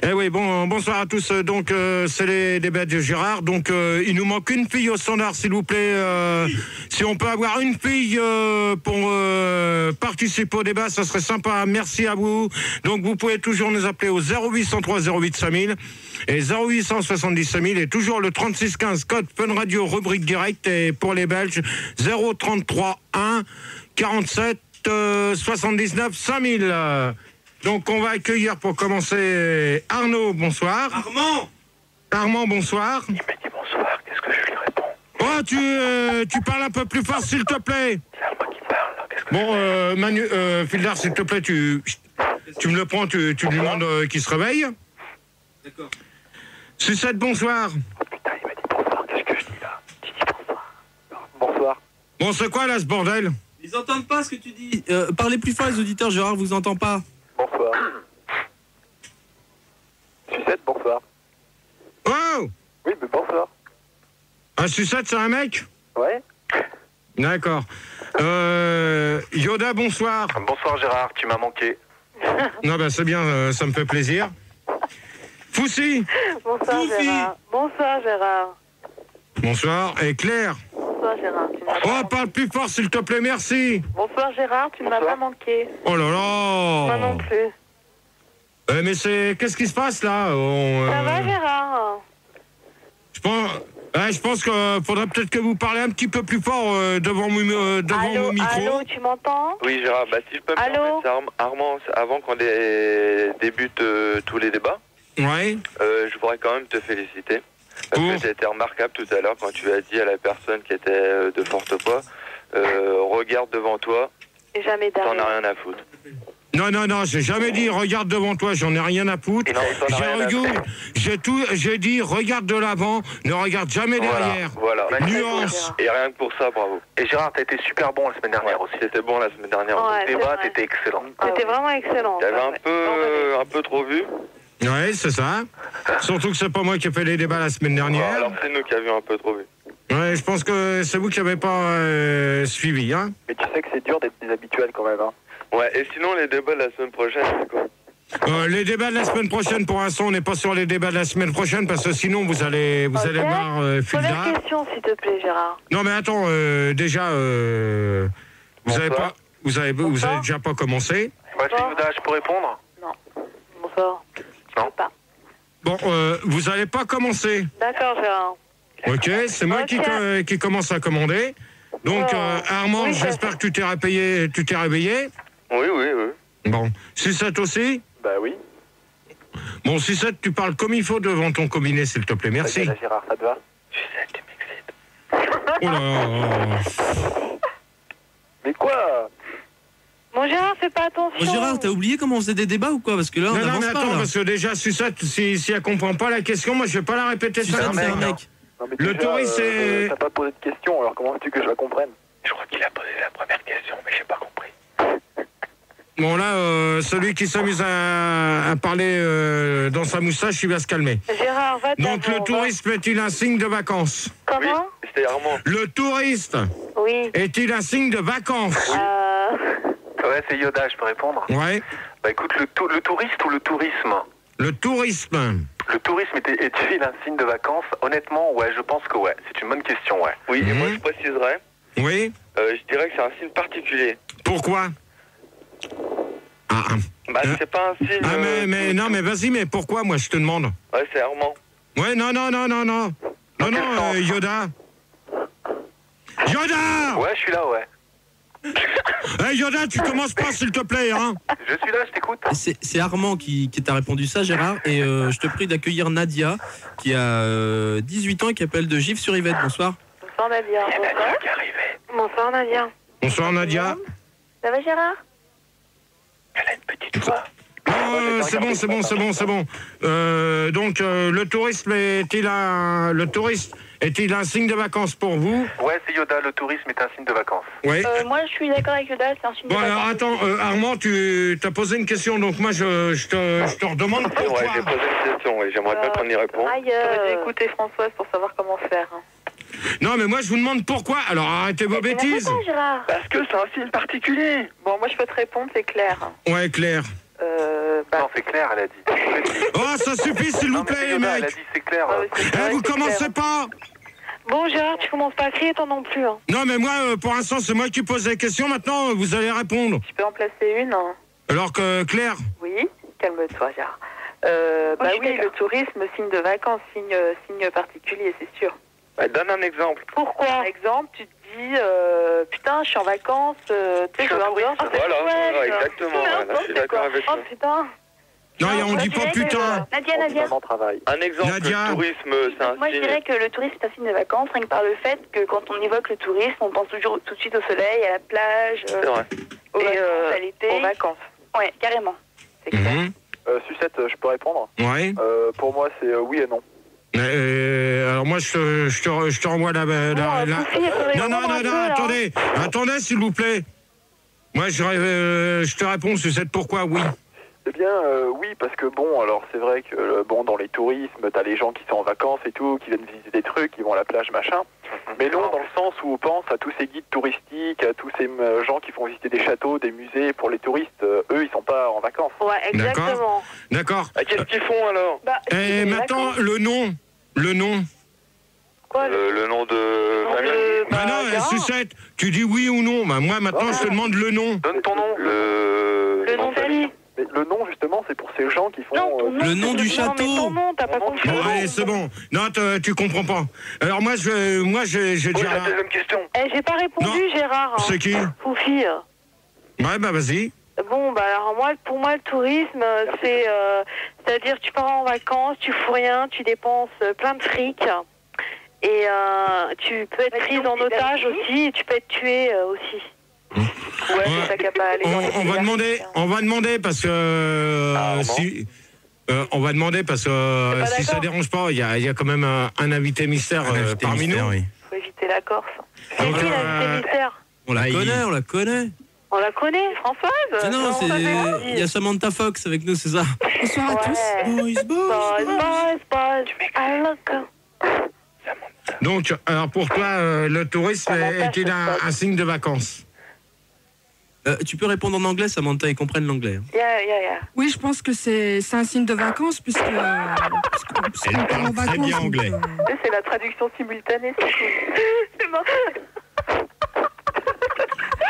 Eh oui, bonsoir à tous. Donc, c'est les débats de Gérard. Donc, il nous manque une fille au standard, s'il vous plaît. Si on peut avoir une fille pour participer au débat, ça serait sympa. Merci à vous. Donc, vous pouvez toujours nous appeler au 0803 08 5000 et 0870 5000 et toujours le 3615 code Fun Radio rubrique direct et pour les Belges 033 1 47 79 5000. Donc, on va accueillir pour commencer Arnaud, bonsoir. Armand, bonsoir. Il m'a dit bonsoir, qu'est-ce que je lui réponds? Oh, tu parles un peu plus fort, s'il te plaît. C'est Armand qui parle, là. Qu'est-ce que Bon, Manu, Fildar, s'il te plaît, tu me le prends, tu lui demandes qu'il se réveille. D'accord. Sucette, bonsoir. Oh putain, il m'a dit bonsoir, qu'est-ce que je dis là? Tu dis bonsoir. Bonsoir. Bon, c'est quoi, là, ce bordel? Ils entendent pas ce que tu dis. Parlez plus fort, les auditeurs, Gérard vous entend pas. Bonsoir. Sucette, bonsoir. Oh! Oui, mais bonsoir. Un Sucette, c'est un mec? Ouais. D'accord. Yoda, bonsoir. Bonsoir Gérard, tu m'as manqué. Non, ben, c'est bien, ça me fait plaisir. Foussi. Bonsoir Foufi. Gérard. Bonsoir Gérard. Bonsoir. Et Claire. Bonsoir Gérard. Tu m'as pas Oh, parle plus fort, s'il te plaît, merci. Bonsoir Gérard, tu ne m'as Bonsoir. pas manqué. Oh là Moi non là. plus. Mais c'est... Qu'est-ce qui se passe, là? Ça va Gérard? Je pense qu'il faudrait peut-être que vous parlez un petit peu plus fort devant mon micro. Allô, tu m'entends? Oui Gérard, bah si je peux me Allô permettre, c'est Armand, avant qu'on débute tous les débats, Ouais. je voudrais quand même te féliciter. Parce Pour que tu as été remarquable tout à l'heure quand tu as dit à la personne qui était de forte poids, regarde devant toi, Et jamais t'en as derrière. rien à foutre. Non, j'ai jamais dit regarde devant toi, j'en ai rien à foutre. Et non, t'en as rien à foutre. J'ai dit regarde de l'avant, ne regarde jamais derrière. Voilà. Nuance. Et rien que pour ça, bravo. Et Gérard, t'as été super bon la semaine dernière aussi. C'était bon la semaine dernière. Ouais, Au c'est débat, vrai. t'étais excellent. C'était vraiment excellent. T'avais un peu trop vu. Ouais, c'est ça. Surtout que c'est pas moi qui ai fait les débats la semaine dernière. Alors c'est nous qui avions un peu trop vu. Ouais, je pense que c'est vous qui n'avez pas suivi, hein. Mais tu sais que c'est dur d'être déshabituel quand même, hein. Ouais, et sinon les débats de la semaine prochaine, c'est quoi? Les débats de la semaine prochaine, pour l'instant, on n'est pas sur les débats de la semaine prochaine parce que sinon vous allez Ok. voir Fildar. Première question s'il te plaît Gérard. Non mais attends, déjà, vous avez déjà pas commencé. Ouais, c'est Yoda, je peux répondre? Bonsoir. Non. Je peux pas. Bon, vous allez pas commencer. D'accord Gérard. Ok, c'est moi Ok. qui commence à commander. Donc Armand, Oui, j'espère que tu t'es réveillé. Oui. Bon, Sucette aussi. Bah oui. Bon, Sucette, tu parles comme il faut devant ton combiné, s'il te plaît. Merci. Vas-y, Gérard, ça te va? Tu sais, tu m'excites. Oh là là. Mais quoi? Bon Gérard, fais pas attention. Bon, Gérard, t'as oublié comment on faisait des débats ou quoi? Parce que là, on Non, avance mais pas, attends, là. parce que déjà, Sucette, si elle comprend pas la question, moi, je vais pas la répéter Sucette, ça. c'est un mec. Non, mais Le touriste, c'est... T'as pas posé de question, alors comment veux-tu que je la comprenne? Je crois qu'il a posé la première question, mais j'ai pas compris. Bon, là, celui qui s'amuse à parler dans sa moustache, il va se calmer. Gérard, va Donc, le d'abord, tourisme est-il un signe de vacances? va. Comment? C'était Armand. Le touriste Oui. est-il un signe de vacances? Ouais, c'est Yoda, je peux répondre? Ouais. Bah écoute, le touriste ou le tourisme? Le tourisme. Le tourisme est-il un signe de vacances? Honnêtement, ouais, je pense que ouais. C'est une bonne question, ouais. Oui, et moi je préciserais, Oui. je dirais que c'est un signe particulier. Pourquoi? Bah c'est pas un signe... Non, mais vas-y, mais pourquoi, moi, je te demande? Ouais, c'est Armand. Ouais, non, quel sens? Yoda. Yoda! Ouais, je suis là, ouais. Hey, Yoda, tu commences pas, s'il te plaît, hein? Je suis là, je t'écoute. C'est Armand qui t'a répondu ça, Gérard. Et je te prie d'accueillir Nadia, qui a 18 ans et qui appelle de Gif-sur-Yvette. Bonsoir. Bonsoir Nadia. Il y a Nadia qui est arrivée. Bonsoir Nadia. Bonsoir, Nadia. Ça va Gérard? Elle a une petite voix. Non, c'est bon. Donc, le tourisme est-il un signe de vacances pour vous? Ouais, c'est Yoda, le tourisme est un signe de vacances. Oui. Moi je suis d'accord avec Yoda, c'est un signe Bon, de alors vacances. attends, Armand, tu t'as posé une question, donc moi je te redemande Ouais, pourquoi. j'ai posé une question, oui. J'aimerais bien qu'on y réponde. J'aurais dû écouter Françoise pour savoir comment faire. Non, mais moi je vous demande pourquoi. Alors arrêtez vos bêtises. Gérard. Parce que c'est un signe particulier. Bon, moi je peux te répondre, c'est clair. Ouais, Claire. Non, c'est Claire, elle a dit. Oh, ça suffit, s'il vous plaît, les Elle a mecs. dit c'est Claire. Eh, vous commencez pas. Bon, Gérard, tu commences pas à crier, toi non plus. Hein. Non, mais moi, pour l'instant, c'est moi qui pose les questions. Maintenant, vous allez répondre. Tu peux en placer une hein. Alors que Claire. Oui, calme-toi, Gérard. Oui, le tourisme, signe de vacances, signe particulier, c'est sûr. Bah, donne un exemple. Pourquoi? Par exemple, tu te dis, putain, je suis en vacances, tu sais, je veux un voyage. Voilà, exactement. Je suis d'accord avec Oh toi. putain. Non, on dit pas putain. Nadia. Un exemple, Nadia. le tourisme, c'est un Moi, je signe. dirais que le tourisme, c'est un signe de vacances, rien que par le fait que quand on évoque le tourisme, on pense toujours tout de suite au soleil, à la plage, C'est vrai. à l'été. Aux vacances. Ouais, carrément. C'est clair. Mhm. Sucette, je peux répondre? Ouais. Pour moi, c'est oui et non. Alors moi, je te renvoie la... Non, attendez, s'il vous plaît. Moi, je te réponds, Sucette, pourquoi oui? Eh bien, oui, parce que bon, alors c'est vrai que dans les tourismes, t'as les gens qui sont en vacances et tout, qui viennent visiter des trucs, qui vont à la plage, machin. Mais non, dans le sens où on pense à tous ces guides touristiques, à tous ces gens qui font visiter des châteaux, des musées pour les touristes. Eux, ils sont pas en vacances. Ouais, exactement. D'accord. Qu'est-ce qu'ils font alors? Et maintenant, le nom. Quoi, Le nom de famille. Non, Sucette, tu dis oui ou non. Bah, moi, maintenant, je te demande le nom. Donne ton nom. Le nom de famille. Mais le nom, justement, c'est pour ces gens qui font... Le nom du château. Ton nom, t'as pas compris. Bon, allez, c'est bon. Non, tu comprends pas. Alors, moi, j'ai déjà... la deuxième question. J'ai pas répondu, Non. Gérard. Hein. C'est qui? Foufi. Ouais, bah, vas-y. Bon, bah alors pour moi, le tourisme, c'est-à-dire tu pars en vacances, tu fous rien, tu dépenses plein de fric, et tu peux être prise en otage aussi, et tu peux être tué aussi. Ouais, c'est ça qui a pas allé dans les on va demander parce que on va demander parce que si ça dérange pas, il y a quand même un invité mystère parmi nous. Oui. Faut éviter la Corse. C'est Donc, qui l'invité mystère? On la connaît. On la connaît, Françoise? Mais non, il y a Samantha Fox avec nous, c'est ça. Bonsoir à tous. Boys. I look. Donc, alors pour toi, le tourisme est-il un signe de vacances? Tu peux répondre en anglais, Samantha, ils comprennent l'anglais. Yeah. Oui, je pense que c'est un signe de vacances puisqu'on part en vacances. très bien anglais. C'est la traduction simultanée, c'est cool. C'est marrant.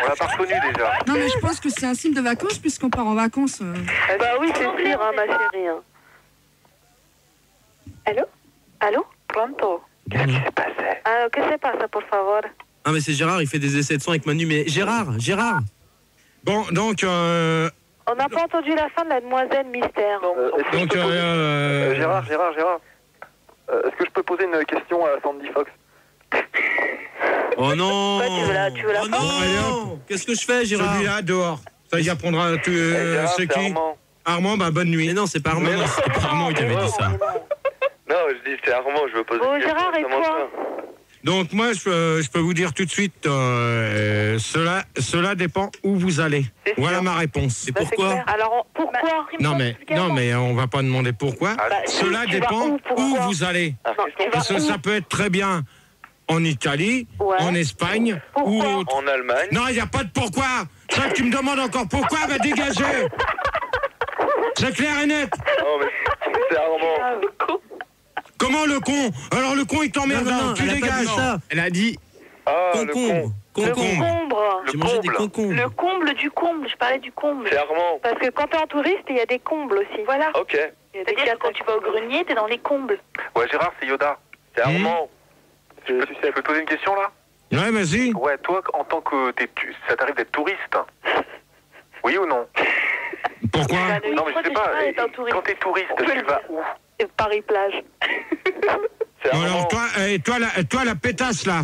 On l'a pas reconnu déjà. Non, mais je pense que c'est un signe de vacances puisqu'on part en vacances. Bah oui, c'est sûr, hein, ma chérie. Hein. Allô? Pronto. Qu'est-ce qui s'est passé? ¿Qué se pasa, por favor? Ah, mais c'est Gérard, il fait des essais de son avec Manu. Mais Gérard. Bon, donc... On n'a pas entendu la fin de la demoiselle mystère. donc Gérard. Est-ce que je peux poser une question à Sandy Fox? Oh non. Tu veux la Oh non. Qu'est-ce que je fais, Gérard? celui-là, dehors. Ça y apprendra... Gérard, c'est qui? Armand, bah bonne nuit. Mais non, c'est pas Armand. Mais non. C'est pas Armand qui avait dit ça. Non, je dis c'est Armand, je veux poser Bon, une question. Gérard, et toi? Donc moi, je peux vous dire tout de suite, cela dépend où vous allez. Voilà ma réponse. Et pourquoi? Alors, pourquoi? Non mais on va pas demander pourquoi. Cela tu vas dépend où, pourquoi? où vous allez. Parce que ça peut être très bien en Italie, en Espagne ou autre. En Allemagne. Non, il n'y a pas de pourquoi. Ça que tu me demandes encore pourquoi, va dégager. C'est clair et net. Non, mais c'est Armand. Comment le con? Alors le con il t'emmerde, Non, tu elle a pas dégages. dit ça. Elle a dit Ah, le concombre. con. Le comble. J'ai mangé des concombres. Le comble du comble, je parlais du comble. C'est Armand. Parce que quand t'es en touriste, il y a des combles aussi. Voilà. Ok. C'est-à-dire que quand tu vas au grenier, t'es dans les combles. Ouais, Gérard, c'est Yoda. C'est Armand. Je peux te poser une question là? Ouais, vas-y. Ouais, toi, en tant que ça t'arrive d'être touriste? Oui ou non? Pourquoi? Non, mais je sais pas. Quand t'es touriste, tu vas où? Paris-Plage. C'est Bon, Armand. alors toi la pétasse là.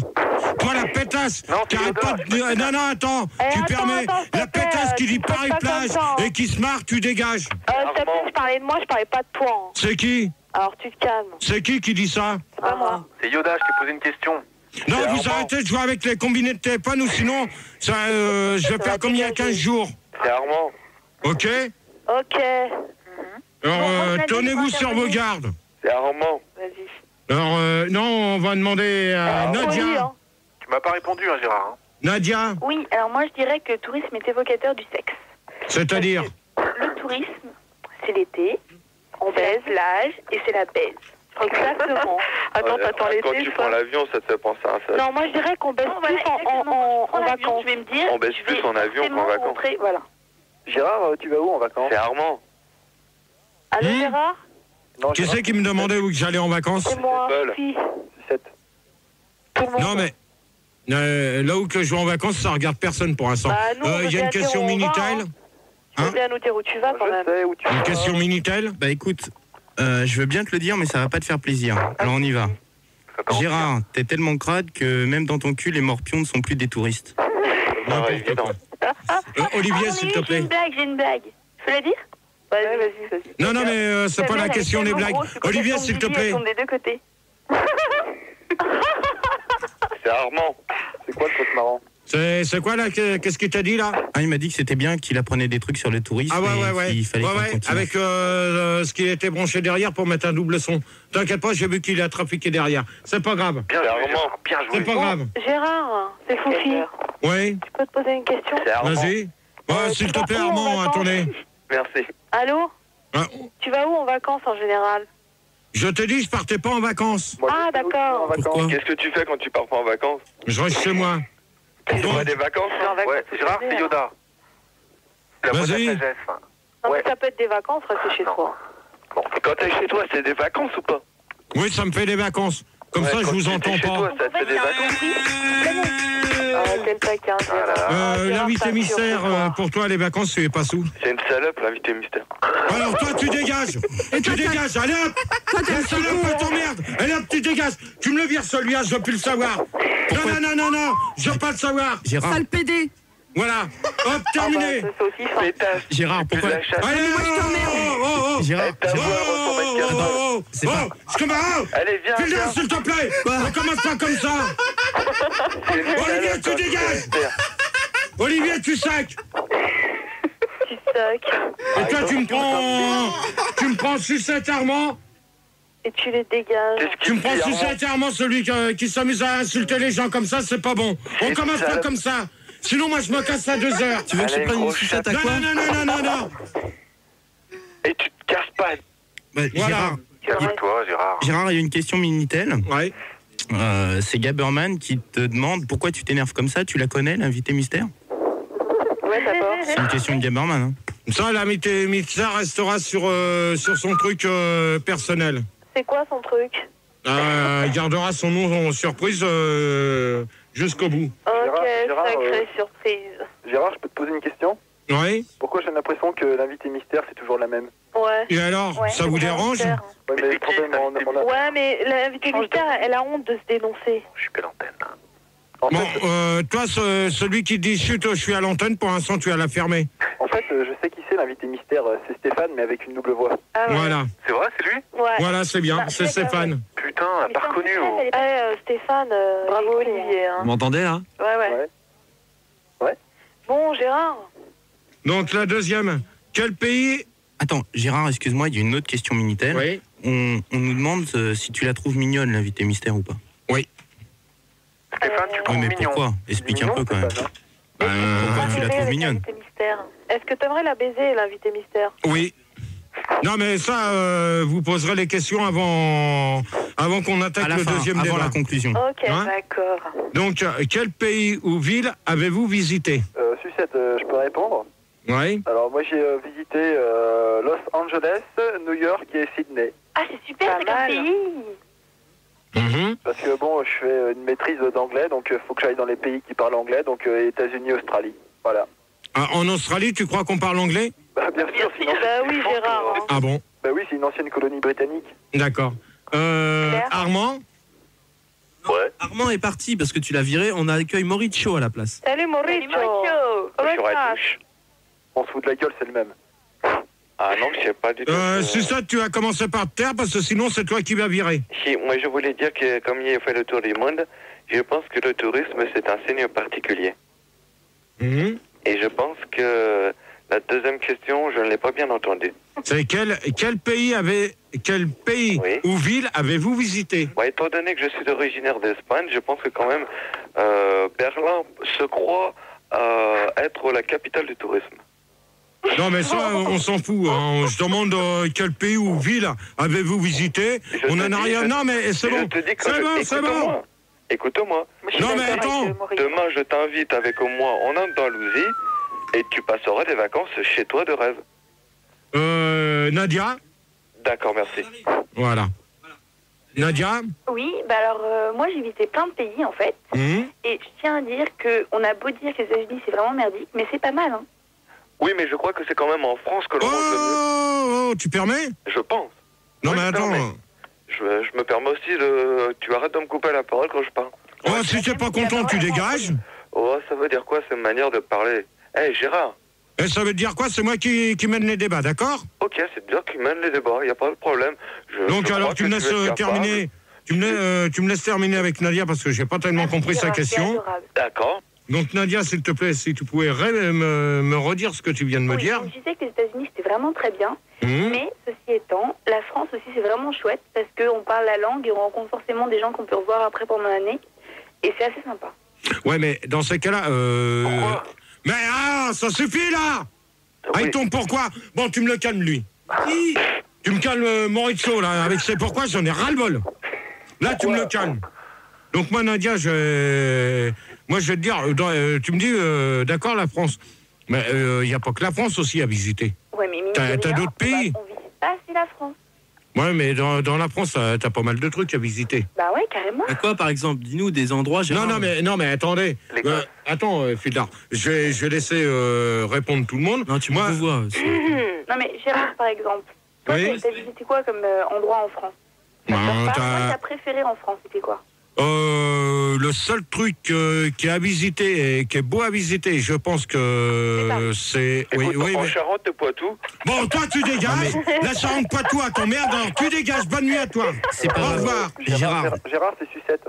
Toi la pétasse Non, qui c'est arrête Yoda. pas de dire... Non, attends, tu attends, permets s'il te la plaît, pétasse qui dit tu fais pas Paris-Plage comme ça, hein. et qui se marre, tu dégages. S'il te plaît, je parlais de moi, je parlais pas de toi. Hein. C'est qui? Alors tu te calmes. C'est qui dit ça? C'est pas moi. C'est Yoda, je t'ai posé une question. Non, C'est vous Armand. arrêtez de jouer avec les combinés de téléphone ou sinon, ça, je vais faire comme il y a 15 jours. C'est Armand. Ok? Ok. Alors, Nadine, tenez-vous va sur vos intervenir. gardes. C'est Armand. Vas-y. Alors, non, on va demander à Oui, Nadia. hein. Tu m'as pas répondu, hein, Gérard. Nadia, Oui, alors moi je dirais que le tourisme est évocateur du sexe. c'est-à-dire? Le tourisme, c'est l'été, on baise, plage et c'est la baise. Exactement. Attends, l'été. Quand tu prends l'avion, ça te fait penser à ça. Non, moi je dirais qu'on baisse plus en vacances. Je vais me dire. On baisse plus en avion qu'en vacances. Voilà. Gérard, tu vas où en vacances? C'est Armand. Allô, Gérard? Non, Qui c'est qui me demandait où que j'allais en vacances? C'est moi, Paul. Sophie. 7. Tout le monde. Non, mais là où que je vais en vacances, ça regarde personne pour l'instant. Bah, nous, on veut Il y a bien une dire question où on va, Minitel. hein. Tu veux Hein bien nous dire où tu vas quand même? Je sais où tu Une vas. question Minitel. Bah écoute, je veux bien te le dire, mais ça va pas te faire plaisir. Alors on y va. Gérard, t'es tellement crade que même dans ton cul, les morpions ne sont plus des touristes. Ah, évident. Olivier, s'il te plaît. J'ai une blague. Je peux la dire? Vas-y. Non, mais c'est pas la question des blagues. Olivier, s'il te plaît. Des deux côtés. C'est Armand. C'est quoi le truc marrant? C'est quoi là? Qu'est-ce qu'il t'a dit là? Ah, il m'a dit que c'était bien qu'il apprenait des trucs sur le tourisme. Ah et qu'il fallait qu'on continue. avec ce qui était branché derrière pour mettre un double son. T'inquiète pas, j'ai vu qu'il a trafiqué derrière. C'est pas grave. Bien joué, Armand. Bien C'est joué. pas grave. Gérard, c'est Foufi. Oui, Je peux te poser une question? C'est Armand. vas-y. Ouais, s'il te plaît, Armand, attendez. Merci. Allô? Ah, Tu vas où en vacances en général? je te dis, je partais pas en vacances. Moi, Ah, je sais où tu vas d'accord. en vacances. Pourquoi? Qu'est-ce que tu fais quand tu pars pas en vacances? Je reste chez moi. Tu vas des vacances? En vacances, Ouais, c'est Gérard, bien. c'est Yoda. La voix de la Vas-y. sagesse. Non, Ouais. mais ça peut être des vacances, rester chez toi. Bon, quand t'es chez toi, c'est des vacances ou pas? Oui, ça me fait des vacances. Comme Ouais, ça, je quand vous tu es entends chez pas. toi, ça te fait des vacances? Quel taquin, Gérard. L'invité Gérard, ça mystère, surprend. pour toi, les vacances, tu es pas sous. C'est une salope, l'invité mystère. Alors toi, tu dégages. Tu dégages. Allez hop. La salope t'emmerde. Allez hop, tu dégages. Tu me le vires celui-là, je veux plus le savoir. Non, je veux pas le savoir. Gérard, Sale PD. Voilà. Hop, terminé. C'est aussi fin. Pétage. Gérard, Plus de pourquoi la chasse. Allez, Gérard, C'est pas... Allez, viens, File viens. s'il te plaît. On commence pas comme ça. C'est une Olivier, salope, tu l'invité dégages. mystère. Olivier, tu sacs. Tu sacs. Et toi, tu me prends sucette Armand. Et tu les dégages. Qu'est-ce Tu qu'il me prends dit, Armand? sucette Armand, celui qui s'amuse à insulter les gens comme ça, c'est pas bon. On C'est commence pas salope. comme ça. Sinon, moi, je me casse à 2 heures. tu veux que je te Allez, prenne une gros sucette à Non, quoi? non. Et tu te casses pas. Bah, Voilà. Calme-toi, Gérard. Gérard, il y a une question Minitel. Ouais. C'est Gaberman qui te demande pourquoi tu t'énerves comme ça. Tu la connais, l'invité mystère? Ouais, d'accord. C'est une question de Gaberman. Hein. Ça, l'invité mystère restera sur son truc personnel. C'est quoi son truc? Il gardera son nom en surprise jusqu'au bout. Ok, Gérard, sacrée surprise. Gérard, je peux te poser une question? Oui. Pourquoi j'ai l'impression que l'invité mystère, c'est toujours la même? Ouais. Et alors, Ouais, ça vous c'est dérange? mystère. Ouais, mais le problème, on a... Ouais, mais l'invité mystère, elle a honte de se dénoncer. Je suis que l'antenne. En Bon, fait, toi, celui qui dit chut, je suis à l'antenne, pour l'instant, tu as la fermer. en fait, je sais qui c'est l'invité mystère, c'est Stéphane, mais avec une double voix. Ah ouais. Voilà. C'est vrai, c'est lui? Ouais. Voilà, c'est bien. Bah, C'est d'accord, Stéphane. Putain, pas reconnu. Oh. Stéphane, bravo Olivier. Hein. Vous m'entendez là? Ouais. Ouais. Bon, Gérard. Donc, la deuxième. Quel pays... Attends, Gérard, excuse-moi, il y a une autre question Minitel. Oui. On nous demande si tu la trouves mignonne, l'invité mystère ou pas. Stéphane, tu Oui, trouves mais mignon. pourquoi? Explique un Mignon, peu quand même. Stéphane, hein. Pourquoi tu la trouves mignonne? L'invité mystère. Est-ce que t'aimerais la baiser, l'invité mystère? Oui. Non, mais ça, vous poserez les questions avant qu'on attaque À la le fin, deuxième avant débat. la conclusion. Ok, Hein d'accord. Donc, quel pays ou ville avez-vous visité? Sucette, je peux répondre? Oui. Alors, moi, j'ai visité Los Angeles, New York et Sydney. Ah, c'est super, Pas c'est qu'un mal. pays. Mhm. Parce que, bon, je fais une maîtrise d'anglais, donc il faut que j'aille dans les pays qui parlent anglais, donc États-Unis, Australie. Voilà. Ah, en Australie, tu crois qu'on parle anglais? Bah, bien sûr, sinon... Bah oui, Gérard. Hein. Ah bon? Bah oui, c'est une ancienne colonie britannique. D'accord. Armand? Ouais. Armand est parti parce que tu l'as viré. On accueille Mauricio à la place. Salut Mauricio. Je suis Comment Radouche. On se fout de la gueule, c'est le même. Ah non, je sais pas du tout. C'est ça, tu as commencé par te taire parce que sinon c'est toi qui vas virer. Si, moi je voulais dire que comme il a fait le tour du monde, je pense que le tourisme c'est un signe particulier. Mhm. Et je pense que la deuxième question, je ne l'ai pas bien entendue. C'est quel pays Oui. ou ville avez-vous visité? Bon, étant donné que je suis originaire d'Espagne, je pense que quand même Berlin se croit être la capitale du tourisme. Non, mais ça, on s'en fout. Hein. Je demande quel pays ou ville avez-vous visité. On n'en a rien. Non, mais c'est bon. C'est bon. Écoute-moi. Non, mais attends. Demain, je t'invite avec moi en Andalousie et tu passeras des vacances chez toi de rêve. Nadia. D'accord, merci. Voilà. Nadia. Oui, bah alors moi j'ai visité plein de pays en fait. Et je tiens à dire qu'on a beau dire que les États-Unis c'est vraiment merdique, mais c'est pas mal. Hein. Oui, mais je crois que c'est quand même en France que l'on mange le mieux. Oh, tu permets? Je pense. Non, oui, mais attends. Je me permets aussi de... Tu arrêtes de me couper la parole quand je parle. Oh, si t'es pas content, tu dégages. Oh, ça veut dire quoi, cette manière de parler? Hé, Gérard. Et ça veut dire quoi? C'est moi qui mène les débats, d'accord? Ok, c'est bien qui mène les débats, il n'y a pas de problème. Donc alors tu me laisses terminer. Tu me laisses terminer avec Nadia parce que j'ai pas tellement compris sa question. D'accord. Donc Nadia, s'il te plaît, si tu pouvais me redire ce que tu viens de me dire. Je disais que les États-Unis c'était vraiment très bien, mais ceci étant, la France aussi c'est vraiment chouette parce qu'on parle la langue et on rencontre forcément des gens qu'on peut revoir après pendant l'année et c'est assez sympa. Ouais, mais dans ces cas-là, mais ça suffit là. Avec ton pourquoi. Bon, tu me le calmes lui. Tu me calmes Maurizio là avec ses pourquoi, j'en ai ras-le-bol. Là, tu me le calmes. Donc moi, Nadia, je vais te dire, tu me dis, d'accord, la France. Mais il n'y a pas que la France aussi à visiter. Ouais, mais t'as d'autres pays. On visite pas assez la France. Ouais, mais dans la France, t'as pas mal de trucs à visiter. Bah ouais, carrément. À quoi, par exemple? Dis-nous des endroits, Gérard. Non, mais attendez. Attends, Fildar, je vais laisser répondre tout le monde. Non, tu me vois. Non, mais Gérard, par exemple, toi, t'as visité quoi comme endroit en France? Ta préférée en France, c'était quoi? Le seul truc qui est à visiter et qui est beau à visiter, je pense que c'est... Oui, en Charente de Poitou. Bon, toi, tu dégages. La Charente Poitou, à ton merde, alors tu dégages. Bonne nuit à toi. C'est pas Au revoir. Gérard, c'est sucette.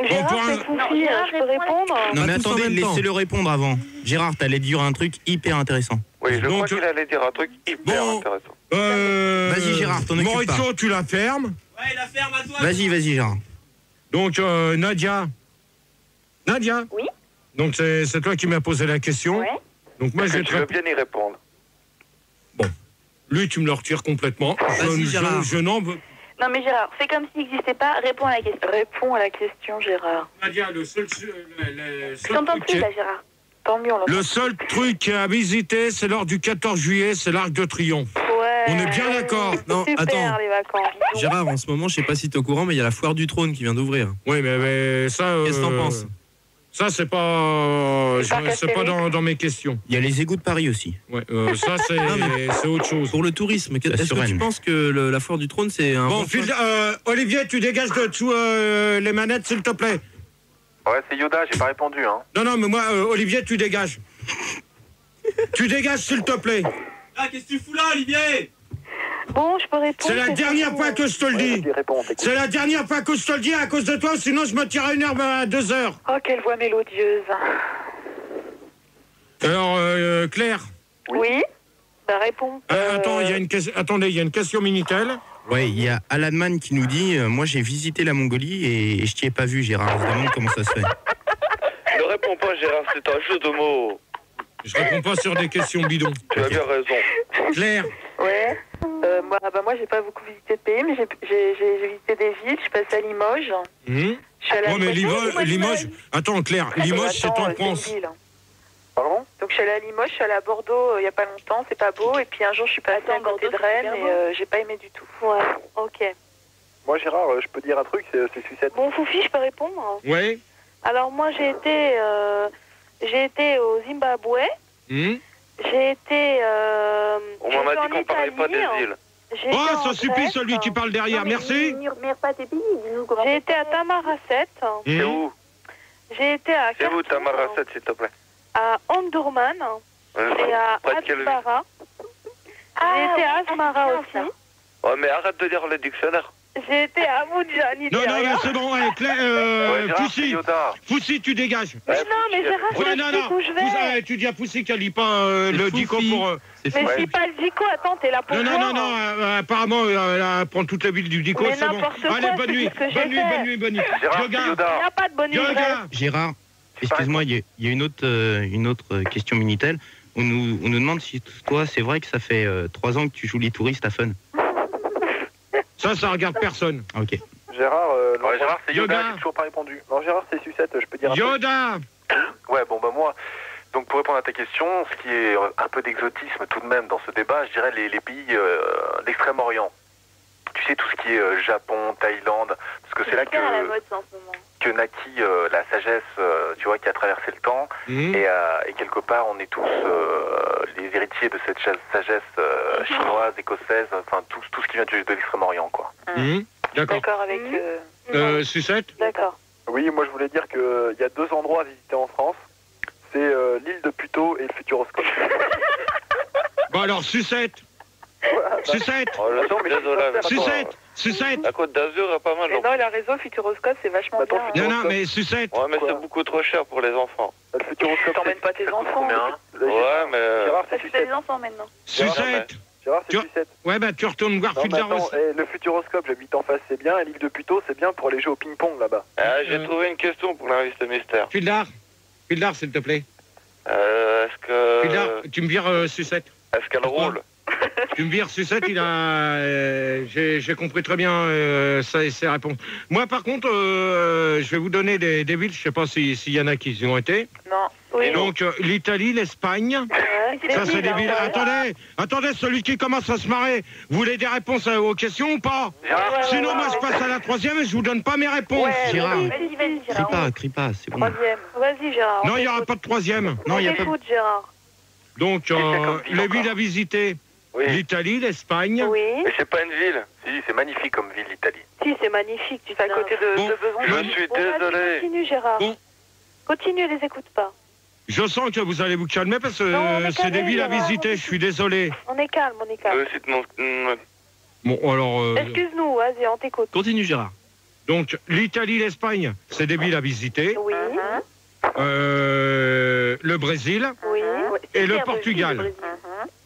Gérard, c'est Foufi, je peux répondre? Non, mais attendez, laissez-le répondre avant. Gérard, t'allais dire un truc hyper intéressant. Oui, je crois qu'il allait dire un truc hyper intéressant. Vas-y, Gérard, t'en occupes pas. Maurizio, tu la fermes. Ouais, la ferme à toi. Vas-y, Gérard. Donc, Nadia. Oui. Donc, c'est toi qui m'as posé la question. Ouais. Donc, moi, je vais tu veux bien y répondre. Bon. Lui, tu me le retires complètement. Je n'en veux... Non, mais Gérard, fais comme s'il n'existait pas. Réponds à la question. Réponds à la question, Gérard. Nadia, le seul Je t'entends plus, là, Gérard. Tant mieux, on l'entend. Le seul truc à visiter, c'est lors du 14 juillet, c'est l'Arc de Triomphe. Ouais. On est bien d'accord. Non, Super, attends. les vacances. Gérard, en ce moment, je sais pas si t'es au courant, mais il y a la foire du trône qui vient d'ouvrir. Oui, mais ça... Qu'est-ce que t'en penses? Ça, c'est pas dans mes questions. Il y a les égouts de Paris aussi. Ouais, ça, c'est autre chose. Pour le tourisme, est-ce que tu penses que la foire du trône, c'est un... Bon, Olivier, tu dégages de dessous les manettes, s'il te plaît. Ouais, c'est Yoda, j'ai pas répondu, hein. Non, mais moi, Olivier, tu dégages. Tu dégages, s'il te plaît. Ah, qu'est-ce que tu fous là, Olivier? Bon, je peux répondre. C'est la dernière fois que je te le dis. C'est la dernière fois que je te le dis à cause de toi, sinon je me tire à 1h à 2h. Oh, quelle voix mélodieuse. Alors, Claire. Oui. Bah, réponds. Attends, attendez, il y a une question Minitel. Ouais, il y a Alan Man qui nous dit moi j'ai visité la Mongolie et je t'y ai pas vu, Gérard. Je me demande comment ça se fait. Ne réponds pas, Gérard, c'est un jeu de mots. Je réponds pas sur des questions bidons. Tu as bien raison. Claire. Ouais. Moi, j'ai pas beaucoup visité de pays, mais j'ai visité des villes. Je suis passée à Limoges. Je suis allée à mais Limoges. Attends, Claire, Limoges, c'est en France. Pardon? Donc je suis allée à Limoges, je suis allée à Bordeaux il y a pas longtemps, c'est pas beau. Et puis un jour, je suis passée à côté de Rennes et j'ai pas aimé du tout. Ouais. Ok. Moi, Gérard, je peux dire un truc, c'est sucette. Bon, Foufi, je peux répondre? Oui. Alors moi, j'ai été au Zimbabwe. J'ai été. On m'en a dit qu'on parlait pas des îles. Oh, ça suffit, celui qui parle derrière, merci. Pas tes pays, dis-nous comment. J'ai été à Tamaracet. C'est où? J'ai été à. C'est où Tamaracet, s'il te plaît? À Omdurman et à Asmara. J'ai été à Asmara aussi. Ouais, mais arrête de lire le dictionnaire. J'ai été à Abuja, Nigeria. Non, mais c'est bon, allez, Claire, Foussi, tu dégages. Mais non, mais Gérard, je sais où je vais. Tu dis à Foussi qu'elle lit pas le dico pour... Mais je lis pas le dico, attends, t'es là pour voir. Non, apparemment, elle prend toute la ville du dico, mais c'est bon. Allez, bonne nuit. Gérard, il n'y a pas de bonne nuit. Gérard, excuse-moi, il y a une autre question Minitel. on nous demande si toi, c'est vrai que ça fait 3 ans que tu joues les touristes à Fun. Ça regarde personne. Ok. Gérard, Gérard, c'est Yoda, Yoda. j'ai toujours pas répondu. Non, Gérard, c'est Sucette, je peux dire un peu. Yoda. Ouais, bon, bah moi, donc pour répondre à ta question, ce qui est un peu d'exotisme tout de même dans ce débat, je dirais les pays d'Extrême-Orient. Tu sais, tout ce qui est Japon, Thaïlande, parce que c'est là hyper à la mode, ça, en ce moment. que naquit la sagesse, tu vois, qui a traversé le temps. Et quelque part, on est tous les héritiers de cette sagesse chinoise, écossaise, enfin tout ce qui vient de l'Extrême-Orient, quoi. D'accord. D'accord avec... Sucette. D'accord. Oui, moi je voulais dire qu'il y a 2 endroits à visiter en France. C'est l'île de Puteaux et le Futuroscope. Bon alors, Sucette. Sucette. Oh, là, désolé. Sucette. La Côte d'Azur est pas mal. Non, il a raison, Futuroscope, c'est vachement bien. Non, mais Sucette. Ouais, mais c'est beaucoup trop cher pour les enfants. Le Futuroscope, T'emmènes pas tes enfants. Ouais, mais... Gérard, Parce c'est que t'as des Sucette. enfants maintenant. Sucette. Gérard, c'est Tu- Sucette. Ouais, bah tu retournes voir Non, mais Fulda attends, aussi. le Futuroscope, j'habite en face, c'est bien. Et l'île de Puteaux, c'est bien pour aller jouer au ping-pong là-bas. J'ai trouvé une question pour l'invité mystère. Fulda, s'il te plaît. Est-ce que... Fulda, tu me vires Sucette. Est-ce qu'elle roule? Tu me vires Sucette, il a... j'ai compris très bien ses réponses. Moi, par contre, je vais vous donner des villes, je sais pas s'il y en a qui y ont été. Non. Oui. Donc, l'Italie, l'Espagne... Ça, c'est des villes. Attendez, celui qui commence à se marrer. Vous voulez des réponses aux questions ou pas? Sinon, moi, je passe à la 3e et je vous donne pas mes réponses. Gérard, Vas-y, Gérard. crie pas, c'est bon. Troisième. Vas-y, Gérard. Non, il n'y aura pas de 3e. Non, il y a pas. Écoute, Gérard. Donc, les villes à visiter. Oui. L'Italie, l'Espagne. Oui. Mais c'est pas une ville. Si, c'est magnifique comme ville, l'Italie. Si, c'est magnifique. Tu fais à côté de Bon, Besançon. Je suis Bon, vas-y, désolé. Continue, Gérard. Bon. Continue, les écoute pas. Je sens que vous allez vous calmer parce Non, on que est c'est des calme, villes à Gérard. visiter. Je suis désolé. On est calme, on est calme. C'est mon... Bon, alors. Excuse-nous, vas-y, on t'écoute. Continue, Gérard. Donc, l'Italie, l'Espagne, c'est des villes à visiter. Oui. Le Brésil Oui. et le Portugal.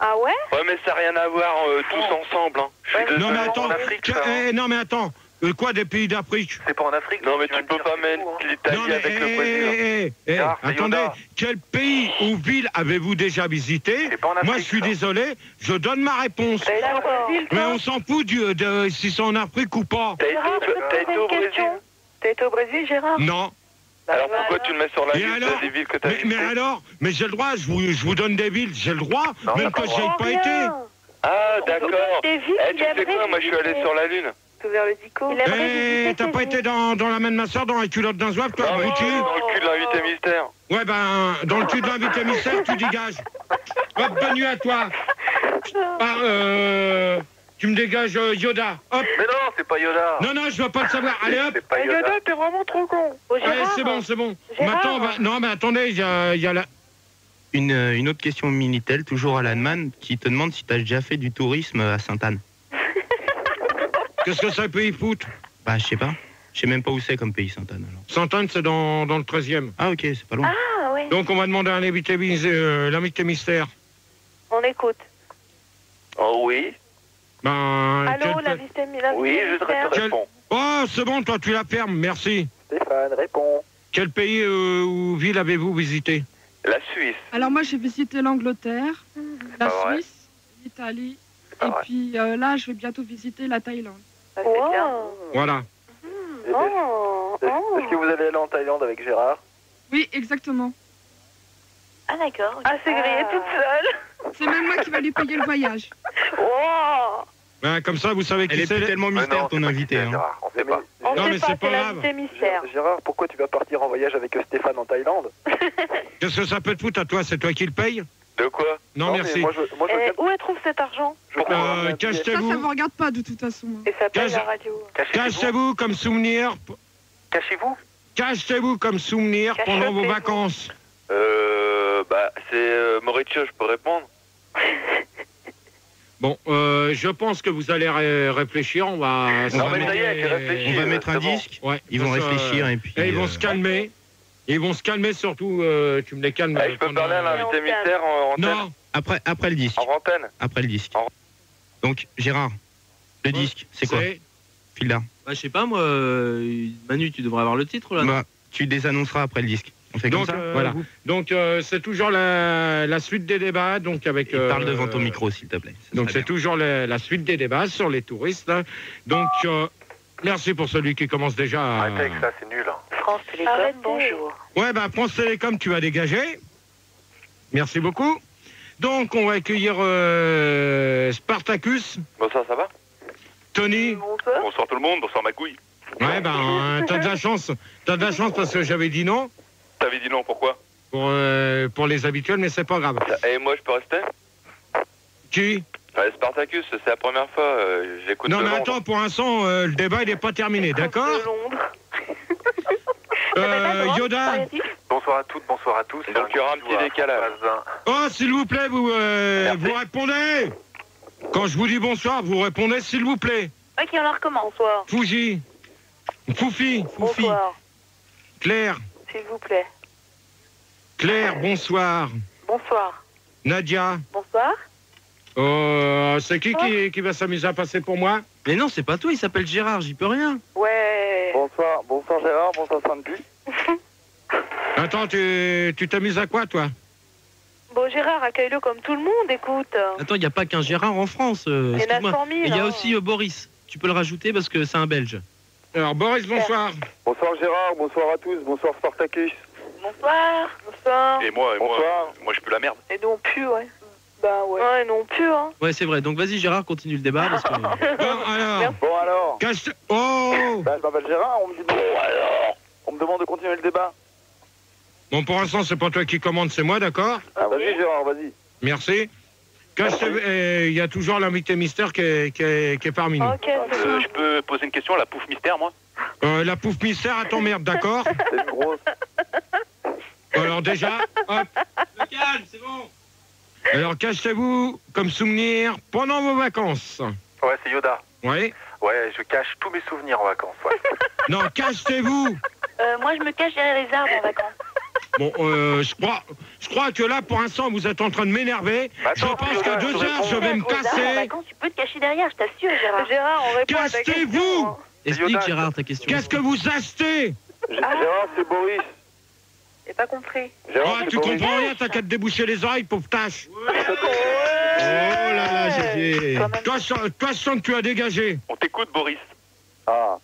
Ah ouais? Ouais, mais ça n'a rien à voir tous ensemble. Hein. Je suis Non, désolé. mais attends. en Afrique, ça, hein. Non, mais attends. Quoi, des pays d'Afrique? C'est pas en Afrique. Non, mais viens tu de peux dire, pas c'est mettre fou, hein. l'Italie avec le Brésil. Gérard, c'est attendez, Yoda. quel pays ou ville avez-vous déjà visité? C'est pas en Afrique, Moi, je suis ça. désolé, je donne ma réponse. D'accord. Mais on s'en fout de si c'est en Afrique ou pas. Gérard, je peux te T'as poser été une au Brésil? question? T'as été au Brésil, Gérard? Non. Alors pourquoi tu le mets sur la Et liste alors des villes que t'as mais alors, mais j'ai le droit, je vous donne des villes, j'ai le droit, Non, même t'as que pas j'y le ai droit. pas été. Ah, d'accord. Des villes Eh, tu qu'il sais aimerait quoi, moi je suis allé visiter. sur la Lune. Tout vers le Dico. Il aimerait Eh, visiter t'as ces pas été villes. dans la main de ma soeur, dans la culotte d'un zouave, toi, Ah, mais abruti? dans le cul de l'invité mystère. Ouais, ben, dans le cul de l'invité mystère, tu dégages. Hop, bonne nuit à toi. Tu me dégages Yoda. Hop. Mais non, c'est pas Yoda. Non, non, je veux pas le savoir. Allez, hop. C'est pas Yoda. t'es vraiment trop con. Oh, Allez, Gérard. c'est bon. Gérard. Maintenant, non, mais attendez, il y a la... Une autre question Minitel, toujours à l'Anman, qui te demande si tu as déjà fait du tourisme à Sainte-Anne. Qu'est-ce que ça peut y foutre? Bah, je sais pas. Je sais même pas où c'est comme pays, Sainte-Anne. Alors. Sainte-Anne, c'est dans le 13e. Ah, ok, c'est pas loin. Ah ouais. Donc, on va demander à l'invité mystère. On écoute. Oh oui. Ben, Allô, quel- l'invité Oui, je te Quel- réponds. Oh, c'est bon, toi, tu la fermes, merci. Stéphane, réponds. Quel pays ou ville avez-vous visité? La Suisse. Alors moi, j'ai visité l'Angleterre, la Ah ouais. Suisse, l'Italie, Ah et ouais. puis là, je vais bientôt visiter la Thaïlande. Wow. Voilà. Oh. Est-ce que vous allez aller en Thaïlande avec Gérard? Oui, exactement. Ah d'accord. Ah, c'est grillé toute seule. C'est même moi qui va lui payer le voyage. Wow. Ben, comme ça, vous savez Elle qui est c'est. plus tellement Mais mystère, non, ton c'est pas invité. qui c'est, Hein. Gérard, on sait pas. On Non, sait mais pas, c'est pas c'est grave. l'invité mystère. Gérard, pourquoi tu vas partir en voyage avec Stéphane en Thaïlande? Qu'est-ce que ça peut te foutre à toi? C'est toi qui le paye? De quoi? Non, mais merci. Moi, je Et où elle trouve cet argent? Ça, ça Cachez-vous. vous regarde pas de toute façon. Et ça paye Cache- la radio. Cachez-vous comme souvenir. Cachez-vous. Cachez-vous comme souvenir pendant vos Cachez-vous. vacances. Bah, c'est Mauricio, je peux répondre. Bon, je pense que vous allez réfléchir. On va. Non, mais ça y est, j'ai réfléchi. On va mettre un c'est bon. disque, Ouais, ils vont parce que, réfléchir et puis... ils vont se calmer. Ils vont se calmer surtout. Tu me les calmes. Je peux pendant- parler à l'invité mystère en antenne? Non. Après le disque. En antenne? Après le disque. En- Donc, Gérard, le disque, c'est quoi? Filda. Bah, je sais pas, moi, Manu, tu devrais avoir le titre là. non Bah, tu désannonceras après le disque. On fait comme ça. Voilà. Donc c'est toujours la suite des débats. Donc avec. Parle devant ton micro, s'il te plaît. Donc c'est toujours la suite des débats sur les touristes. Hein. Donc merci pour celui qui commence déjà. Arrêtez avec ça, c'est nul. France Télécom, bonjour. Ouais, bah France Télécom, tu as dégagé. Merci beaucoup. Donc on va accueillir Spartacus. Bonsoir, ça va? Tony. Bonsoir tout le monde, bonsoir ma couille. Ouais, ben t'as de la chance. T'as de la chance parce que j'avais dit non. T'avais dit non, pourquoi? Pour les habituels, mais c'est pas grave. Et moi je peux rester? Qui? Spartacus, c'est la première fois, j'écoute. Non, mais attends, pour l'instant, le débat il n'est pas terminé, d'accord? Yoda. Bonsoir à toutes, bonsoir à tous. Donc il y aura un petit décalage. Oh, s'il vous plaît, vous répondez. Quand je vous dis bonsoir, vous répondez s'il vous plaît. Ok, on en recommence. Bonsoir. Foufi. Bonsoir. Claire. S'il vous plaît. Claire, bonsoir. Bonsoir. Nadia. Bonsoir. C'est qui va s'amuser à passer pour moi? Mais non, c'est pas toi, il s'appelle Gérard, j'y peux rien. Ouais. Bonsoir Gérard, bonsoir Sainte-Pu. Attends, tu t'amuses à quoi, toi? Bon, Gérard, accueille-le comme tout le monde, écoute. Attends, il n'y a pas qu'un Gérard en France. Il y en a excuse-moi. 100 000. Il y a hein. aussi Boris. Tu peux le rajouter parce que c'est un Belge. Alors, Boris, bonsoir. Bonsoir Gérard, bonsoir à tous, bonsoir Spartacus. Bonsoir. Bonsoir. Et moi je peux la merde. Et nous on pue, ouais. Bah ouais. Ouais, nous on pue, hein. Ouais, c'est vrai. Donc vas-y, Gérard, continue le débat. Parce que... Bon alors. Oh. Bah, je m'appelle Gérard, on me dit bon alors. On me demande de continuer le débat. Bon, pour l'instant, c'est pas toi qui commande, c'est moi, d'accord? Ah, vas-y Gérard, vas-y. Merci. Il y a toujours l'invité mystère qui est parmi nous. Ok, Je peux poser une question à la pouffe mystère, moi? La pouffe mystère, attends, merde, d'accord? C'est une grosse. Alors déjà, hop. Le calme, c'est bon. Alors cachez-vous comme souvenir pendant vos vacances. Ouais, c'est Yoda. Oui. Ouais, je cache tous mes souvenirs en vacances, ouais. Non, cachez-vous. Moi, je me cache derrière les arbres en vacances. Bon, je crois que là, pour l'instant, vous êtes en train de m'énerver. Je pense qu'à 2 heures, je vais me Aux arbres en casser. vacances, tu peux te cacher derrière, je t'assure, Gérard. Gérard, on répond à ta question. Cachez-vous. hein. Explique, Yoda, Gérard, ta question. Qu'est-ce que vous achetez? Gérard, c'est Boris. J'ai pas compris. Gérard, Oh, c'est tu Boris. comprends rien, t'as qu'à te déboucher les oreilles, pauvre tâche. Oh là là, Gégé. Toi, je sens que tu as dégagé. On t'écoute, Boris. Ah.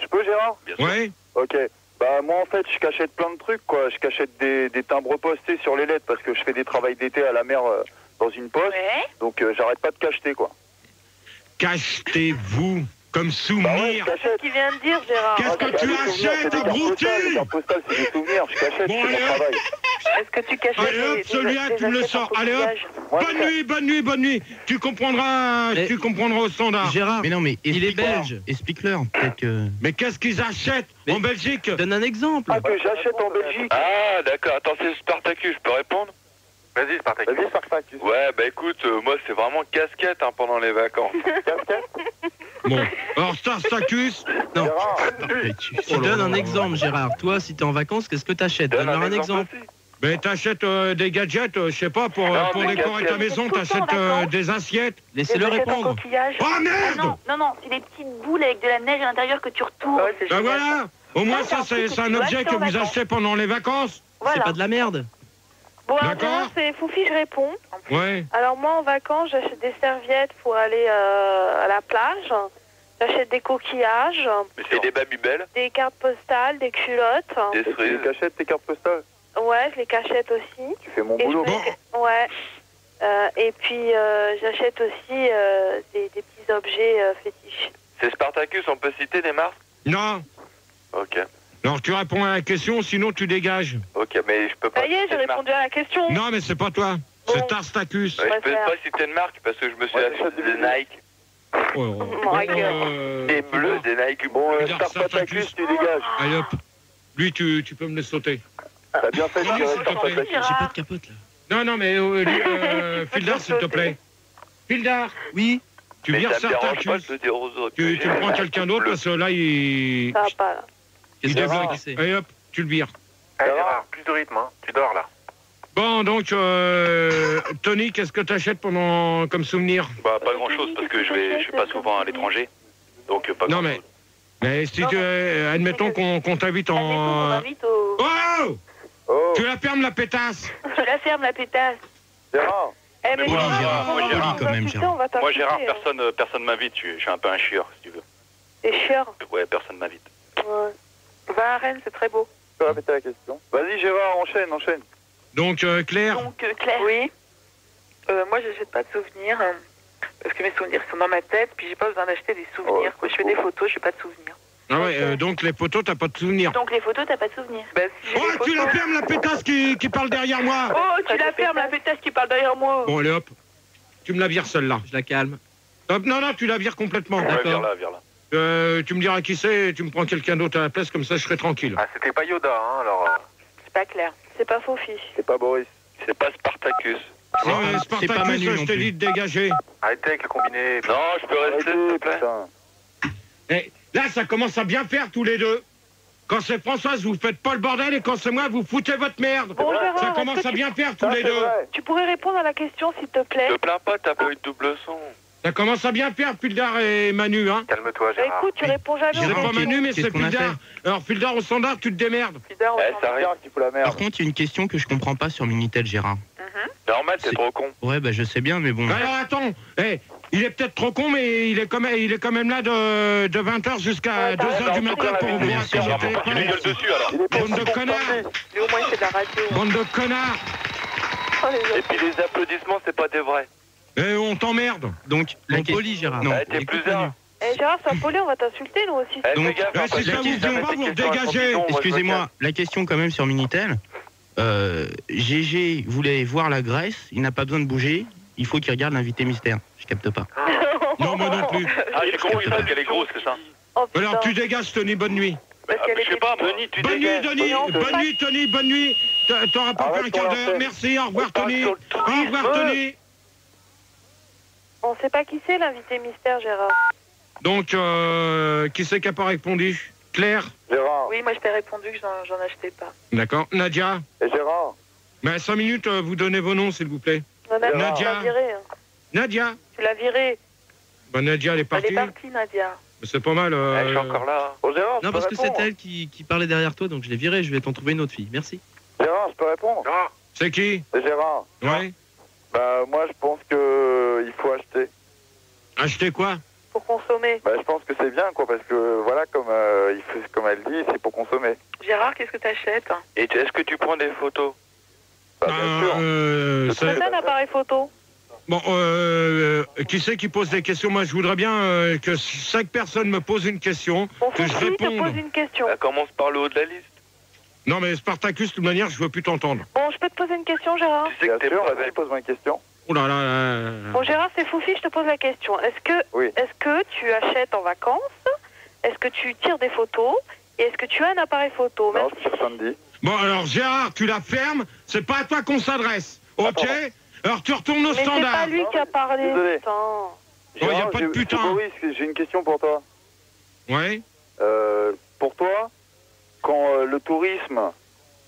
Je peux Gérard? Bien sûr. Ouais. Ok. Bah moi en fait je cachette plein de trucs quoi. Je cachette des timbres postés sur les lettres parce que je fais des travails d'été à la mer dans une poste. Ouais. Donc j'arrête pas de cacheter quoi. Cachetez-vous comme Bah ouais, souvenir. je cachette. Ce qu'il vient de dire, Gérard. Qu'est-ce que tu achètes, abruti? Les cartes postales c'est des souvenirs, je cachette, Bon, c'est mon allez, travail. Est-ce que tu caches Allez hop, celui-là, tu me le sors. Allez hop. Moi, Bonne nuit. Tu comprendras au standard. Gérard, Mais non, mais il est explique-leur. belge. Explique-leur, peut-être que... Mais qu'est-ce qu'ils achètent Mais- en Belgique? Donne un exemple. Ah que j'achète en Belgique. Ah, d'accord, attends, c'est Spartacus, je peux répondre? Vas-y, Spartacus. Vas-y Spartacus. Ouais, bah écoute, moi c'est vraiment casquette hein, pendant les vacances. Casquette. Bon, alors Spartacus. Non. Gérard. Tu donnes un exemple, Gérard. Toi, si t'es en vacances, qu'est-ce que t'achètes? Donne-leur un exemple. aussi. Mais t'achètes des gadgets, je sais pas, pour mais décorer ta maison, tout le temps en t'achètes vacances. des assiettes. Laissez-le répondre. Oh Ah merde! non, c'est des petites boules avec de la neige à l'intérieur que tu retournes. Ouais, c'est Ben génial. voilà. Au moins Ça, ça, c'est un c'est truc que un tu objet achètes que en vous vacances. achetez pendant les vacances. C'est Voilà. pas de la merde. Bon, alors D'accord. déjà, c'est Foufi, je réponds. Ouais. Alors moi, en vacances, j'achète des serviettes pour aller à la plage. J'achète des coquillages, Mais c'est des babybel, des cartes postales, des culottes. des Et tu cerises. cachettes tes cartes postales. Ouais, je les cachette aussi. Tu fais mon Et boulot. Ouais. Et puis, j'achète aussi des petits objets fétiches. C'est Spartacus, on peut citer des marques? Non. Ok. Alors tu réponds à la question, sinon tu dégages. Ok, mais je peux pas Ça y est, j'ai citer de marque. répondu à la question. Non, mais c'est pas toi. C'est Bon. Tarstacus. Ouais, je peux faire. pas citer de marque parce que je me suis Ouais, acheté j'achète des des Nike. Des bleus, des Nike. Bon Regarde, Spartacus, tu dégages. Allez hop. Lui, tu peux me le sauter. T'as bien fait de Non, tirer s'il te plaît. Spartacus. J'ai pas de capote là. Non, mais Fildar, s'il te plaît. Fildar, Oui. tu Mais vires ça me dérange pas de Tarstacus. le dire aux autres. Tu me prends quelqu'un d'autre parce que là, il Ça va pas, là. Qu'est-ce que débloque. tu sais? Allez hop, tu le vires. Allez, Gérard, plus de rythme, hein. Tu dors là. Bon, donc, Tony, qu'est-ce que t'achètes comme souvenir? Bah, pas grand chose parce que je suis pas souvent à l'étranger. Donc, pas Non, grand mais si tu, admettons qu'on t'invite Admettons qu'on en... m'invite au... Oh! Tu la fermes, la pétasse. Tu la fermes, la pétasse. Gérard. Eh, mais Gérard, quand même, Gérard. Moi, Gérard, personne m'invite. Je suis un peu un chieur, si tu veux. T'es chieur. Ouais, personne m'invite. Ouais. Va à Rennes, c'est très beau. Tu peux répéter la question? Vas-y, Gérard, enchaîne. Donc, Claire. Claire. Oui. Moi, j'achète pas de souvenirs. Parce que mes souvenirs sont dans ma tête. Puis j'ai pas besoin d'acheter des souvenirs. Quand je fais des photos, j'ai pas de souvenirs. Ah ouais, donc les photos, t'as pas de souvenirs. Donc les photos, t'as pas de souvenirs. Bah, si j'ai Oh, des tu la photos- fermes, la pétasse qui parle derrière moi. Oh, tu la fermes, la pétasse qui parle derrière moi. Bon, allez hop. Tu me la vires celle-là. Je la calme. Hop, non, tu la vires complètement. Ouais, viens là. Tu me diras qui c'est et tu me prends quelqu'un d'autre à la place, comme ça je serai tranquille. Ah, c'était pas Yoda, hein, alors... C'est pas clair. C'est pas Fofi. C'est pas Boris. C'est pas Spartacus. Non, c'est pas Spartacus, Manu non je t'ai plus. dit de dégager. Arrêtez avec le combiné. Non, je peux rester, s'il te plaît. Eh, là, ça commence à bien faire tous les deux. Quand c'est Françoise, vous faites pas le bordel et quand c'est moi, vous foutez votre merde. Bon, Gérard, Ça est-ce commence que à bien faire tous les deux. Tu pourrais répondre à la question, s'il te plaît. Te plains pas, t'as pas eu de double son. Ça commence à bien faire, Pildar et Manu, hein. Calme-toi, Bah, Gérard. écoute, tu réponds jamais. C'est Gérard, pas aux Manu, mais qu'est-ce c'est qu'on a Pildar. Alors, Pildar au standard, tu te démerdes. Bizarre, Ça arrive. Qui fout la Par merde. contre, il y a une question que je comprends pas sur Minitel, Gérard. Normal, t'es C'est- trop con. Ouais, bah je sais bien, mais bon. Alors, attends. Il est peut-être trop con, mais il est quand même là de 20h jusqu'à 2h du matin pour vous Merci, raconter Gérard. les Tu lui gueules dessus, alors. Bande de connards. Lui, au moins, il fait de la radio. Bande de connards. Oh, les Et puis les applaudissements, c'est pas des vrais. On t'emmerde. Donc, la On question. poli, Gérard. Non, Ouais, t'es écoute plus Manu. un. Eh, Gérard, sois poli, on va t'insulter, nous aussi. Eh, Donc, fais gaffe, hein, si parce ça que vous si vient jamais pas, tes vous questions à dégagez. champignon, moi, je me Excusez-moi, la question quand même sur Minitel. GG voulait voir la Grèce, il n'a pas besoin de bouger, il faut qu'il regarde l'invité mystère. Je capte pas. Non, moi non plus. casse. Ah, j'ai compris parce qu'elle est grosse, c'est ça. Oh, putain. Alors, tu dégages, Tony, bonne nuit. Parce qu'elle Je sais était- pas, Tony, tu Bonne nuit, dégages. Tony. Bonne nuit, Tony. Bonne nuit. T'auras pas fait un Arrête quart ton d'heure. antenne. Merci, au revoir, On parle Tony. sur Au le tourisme. revoir, Tony. On sait pas qui c'est, l'invité mystère, Gérard. Donc, qui c'est qui n'a pas répondu? Claire? Gérard. Oui, moi, je t'ai répondu que j'en achetais pas. D'accord. Nadia? Et Gérard. 5 minutes, vous donnez vos noms, s'il vous plaît. Non, Nadia, Nadia. tu l'as virée. Hein. Nadia? Tu l'as virée. Nadia, elle est Elle partie. est partie, Nadia. C'est pas mal. Eh, je suis encore là. Bon, Gérard, Non, je parce peux que c'est répondre. elle qui parlait derrière toi, donc je l'ai virée. Je vais t'en trouver une autre fille. Merci. Gérard, je peux répondre. C'est qui? C'est Gérard. Ouais. Bah, moi, je pense que il faut acheter. Acheter quoi? Pour consommer. Bah, je pense que c'est bien, quoi, parce que, voilà, comme elle dit, c'est pour consommer. Gérard, qu'est-ce que t'achètes? Et est-ce que tu prends des photos? Bah, bien sûr. C'est ça, un appareil photo. Bon, qui c'est qui pose des questions? Moi, je voudrais bien que 5 personnes me posent une question, Bon, que je Fofi te pose réponde. une question. Ça commence par le haut de la liste. Non, mais Spartacus, de toute manière, je veux plus t'entendre. Bon, je peux te poser une question, Gérard? Tu sais Bien que t'es sûr, pas vas-y, bête. pose-moi une question. Oh là là là là. Bon, Gérard, c'est Fofi, je te pose la question. Est-ce que tu achètes en vacances? Est-ce que tu tires des photos? Et est-ce que tu as un appareil photo? Non, Merci. je tire samedi. Bon, alors, Gérard, tu la fermes, c'est pas à toi qu'on s'adresse. Ok? Alors, tu retournes au Mais c'est standard. pas lui qui a parlé. Désolé. Putain. Oh, y a Gérard, pas de putain. Boris, j'ai une question pour toi. Ouais? Pour toi, quand le tourisme,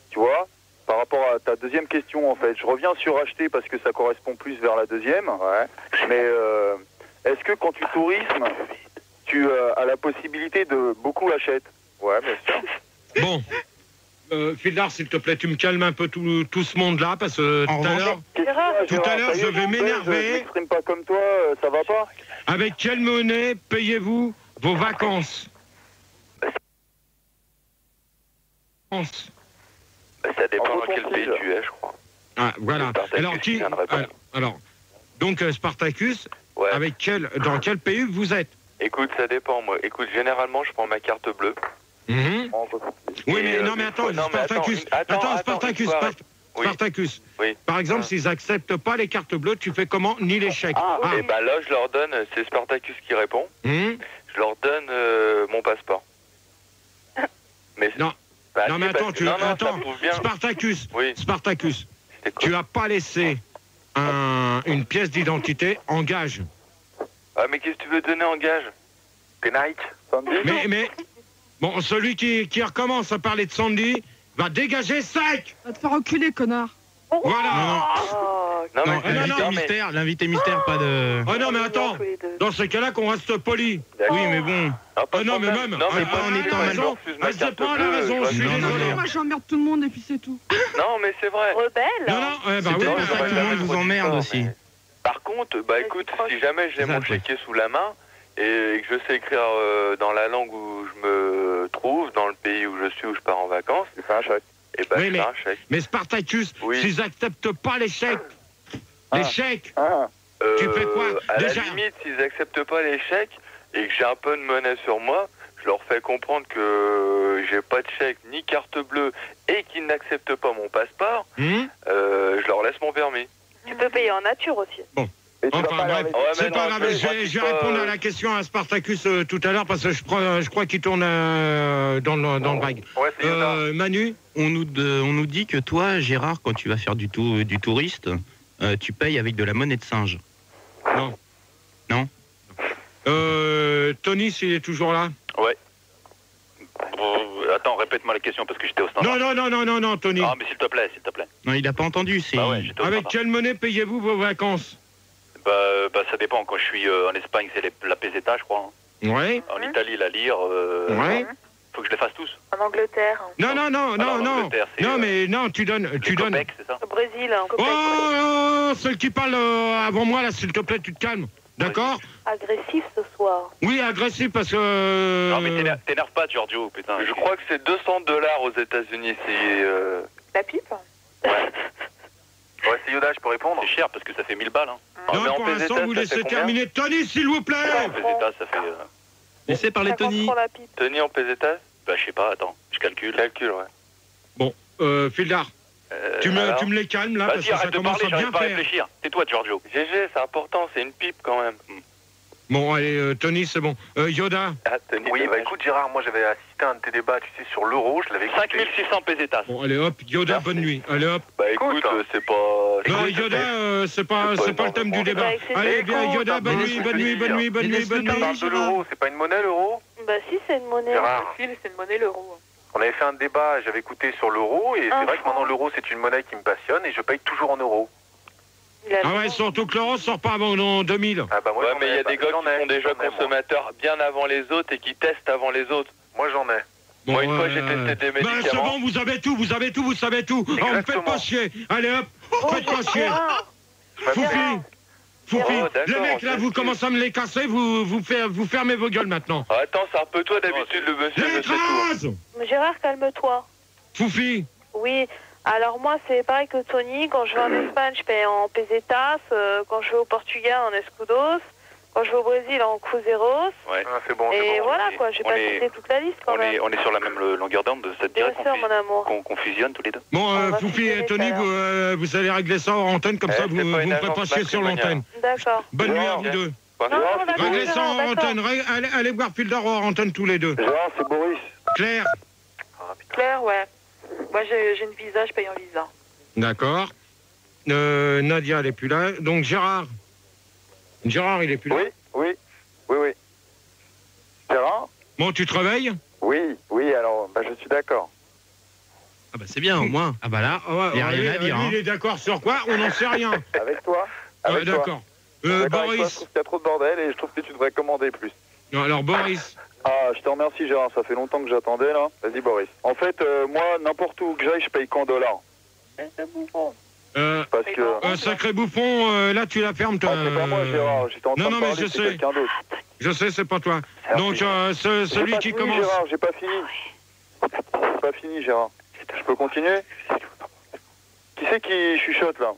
tu vois, par rapport à ta deuxième question, en fait, je reviens sur acheter parce que ça correspond plus vers la deuxième. Ouais. Mais est-ce que quand tu tourismes, tu as la possibilité de beaucoup achètes? Ouais, bien sûr. Bon. Fildar, s'il te plaît, tu me calmes un peu tout ce monde-là, parce que En tout à revanche- l'heure, Gérard, Tout à l'heure, ça y est, je vais me m'énerver. Je m'exprime pas comme toi, ça va pas? avec quelle monnaie payez-vous vos vacances? Ça dépend En dans quel pays retour, tu es, je crois. Ah, voilà. Spartacus Alors, qui vient de répondre. alors, donc, Spartacus, Ouais. dans quel pays vous êtes? Écoute, ça dépend, moi. Écoute, généralement, je prends ma carte bleue. Mhm. Oui, Et, mais non, mais une attends, fois- non, mais Spartacus, attends, Spartacus, une fois, arrête. Oui. Spartacus. Oui. Par exemple, Ah. s'ils acceptent pas les cartes bleues, tu fais comment? Ni les chèques. Et bah là, je leur donne, c'est Spartacus qui répond, Mhm. je leur donne mon passeport. Mais Non. bah, Non, mais si, parce attends, que- non, ça attends. prouve bien. Spartacus, Oui. Spartacus, C'était quoi tu as pas laissé une pièce d'identité en gage. Ah, mais qu'est-ce que tu veux donner en gage? T'es Nike? Mais, bon, celui qui recommence à parler de Sandy va dégager 5. Va te faire enculer, connard. Voilà. Oh, Non, Non, mais, l'invité non, mais- mystère, pas de. Oh non, mais attends. tous les deux. dans ces cas-là qu'on reste poli. Oui, mais bon. Non, mais même. Non, mais pas en étant mal. C'est pas à la raison, je suis désolé. Moi, j'emmerde tout le monde et puis c'est tout. Non, mais c'est vrai. Rebelle. Non, oui, C'est pour ça que tout le monde vous emmerde aussi. Par contre, écoute, si jamais j'ai mon chéquier sous la main et que je sais écrire dans la langue où je me trouve, dans le pays où je suis, où je pars en vacances, Tu fais un chèque. et je fais un chèque. Mais Spartacus, s'ils acceptent pas les chèques, tu fais quoi? À la limite, s'ils acceptent pas les chèques et que j'ai un peu de monnaie sur moi, je leur fais comprendre que j'ai pas de chèque ni carte bleue et qu'ils n'acceptent pas mon passeport, je leur laisse mon permis. Tu peux payer en nature aussi. Bon. Enfin bref, c'est pas grave, je vais répondre à la question à Spartacus tout à l'heure parce que je crois qu'il tourne dans le brag. Manu, on nous dit que toi, Gérard, quand tu vas faire du touriste, tu payes avec de la monnaie de singe. Non. Non. Tony, s'il est toujours là? Ouais. Attends, répète-moi la question parce que j'étais au standard. Non, Tony. Ah, mais s'il te plaît. Non, il n'a pas entendu. Bah ouais, avec quelle monnaie payez-vous vos vacances? Bah, ça dépend. Quand je suis en Espagne, c'est la peseta, je crois. Ouais. En Italie, la lire. Ouais. Faut que je les fasse tous. En Angleterre. Non. Mais non, tu donnes. Copec, c'est ça? Au Brésil. Oh, celle qui parle avant moi, là, s'il te plaît, tu te calmes. D'accord? Agressif ce soir. Oui, agressif parce que... Non, mais t'énerve pas, Giorgio, putain. Je crois que c'est $200 aux États-Unis. La pipe? Ouais, c'est Yoda, je peux répondre. C'est cher parce que ça fait 1000 balles. Hein. Non, pour l'instant, vous laissez terminer. Tony, s'il vous plaît. En peseta, ça fait... Laissez parler Tony. Tony en peseta? Bah, je sais pas, attends, je calcule. Ouais. Bon, Fildar, tu me les calmes, là, parce Vas-y, que ça arrête de commence parler, à bien j'arrive pas à faire. réfléchir. Tais-toi, Giorgio. GG, c'est important, c'est une pipe quand même. Bon, allez, Tony, c'est bon. Yoda. Oui, bah écoute, Gérard, moi j'avais assisté à un de tes débats, tu sais, sur l'euro, je l'avais... 5600 pesetas. Bon, allez, hop, Yoda, bonne nuit. Allez, hop. Bah écoute, c'est pas... Non, Yoda, c'est pas le thème du débat. Allez, bien, Yoda, bonne nuit. On parle de l'euro, c'est pas une monnaie, l'euro? Bah si, c'est une monnaie. Gérard. C'est une monnaie, l'euro. On avait fait un débat, j'avais écouté sur l'euro, et c'est vrai que maintenant l'euro c'est une monnaie qui me passionne, et je paye toujours en euros. Ah ouais, surtout que l'euro sort pas avant 2000. Ah bah moi, ouais, mais il y a des gars qui sont déjà consommateurs bien avant les autres et qui testent avant les autres. Moi j'en ai. Bon, moi une fois j'ai testé des médicaments. C'est bon, vous avez tout, vous savez tout. Oh, me faites pas chier. Allez hop, faites pas chier. Foufi, les mecs là, vous commencez à me les casser, vous fermez vos gueules maintenant. Ah, attends, c'est un peu toi d'habitude le monsieur. Gérard, calme-toi. Foufi. Oui. Alors moi, c'est pareil que Tony. Quand je vais en Espagne, je paye en pesetas. Quand je vais au Portugal, en escudos. Quand je vais au Brésil, en cruzeiros. Ouais, c'est bon. Et voilà, quoi. J'ai pas cité toute la liste, quand même. On est sur la même longueur d'onde, de cette Bien sûr, mon amour. qu'on fusionne tous les deux. Bon, Foufi et Tony, vous allez régler ça en antenne, comme ça, vous ne me faites pas chier sur l'antenne. D'accord. Bonne nuit à vous deux. Réglez ça en antenne. Allez voir Fildar en antenne tous les deux. Gérard, c'est Boris. Claire. Claire, ouais. Moi, j'ai une visa, je paye en visa. D'accord. Nadia, elle est plus là. Donc, Gérard. Gérard, il est plus là. Oui. Gérard? Bon, tu te réveilles? Oui, alors, je suis d'accord. Ah bah c'est bien, au moins. Ah bah là, il n'y a rien à dire. Il est d'accord sur quoi? On n'en sait rien. Avec toi? D'accord. Boris. Je trouve qu'il y a trop de bordel et je trouve que tu devrais commander plus. Non, alors, Boris. Ah, je te remercie, Gérard, ça fait longtemps que j'attendais, là. Vas-y, Boris. En fait, moi, n'importe où que j'aille, je paye qu'en dollars. Parce que... sacré bouffon, là, tu la ferme, toi. c'est pas moi, Gérard, j'étais en train de parler, c'est quelqu'un d'autre. Je sais, c'est pas toi. Donc, celui qui commence... Gérard, j'ai pas fini. J'ai pas fini, Gérard. Je peux continuer? Qui c'est qui chuchote, là?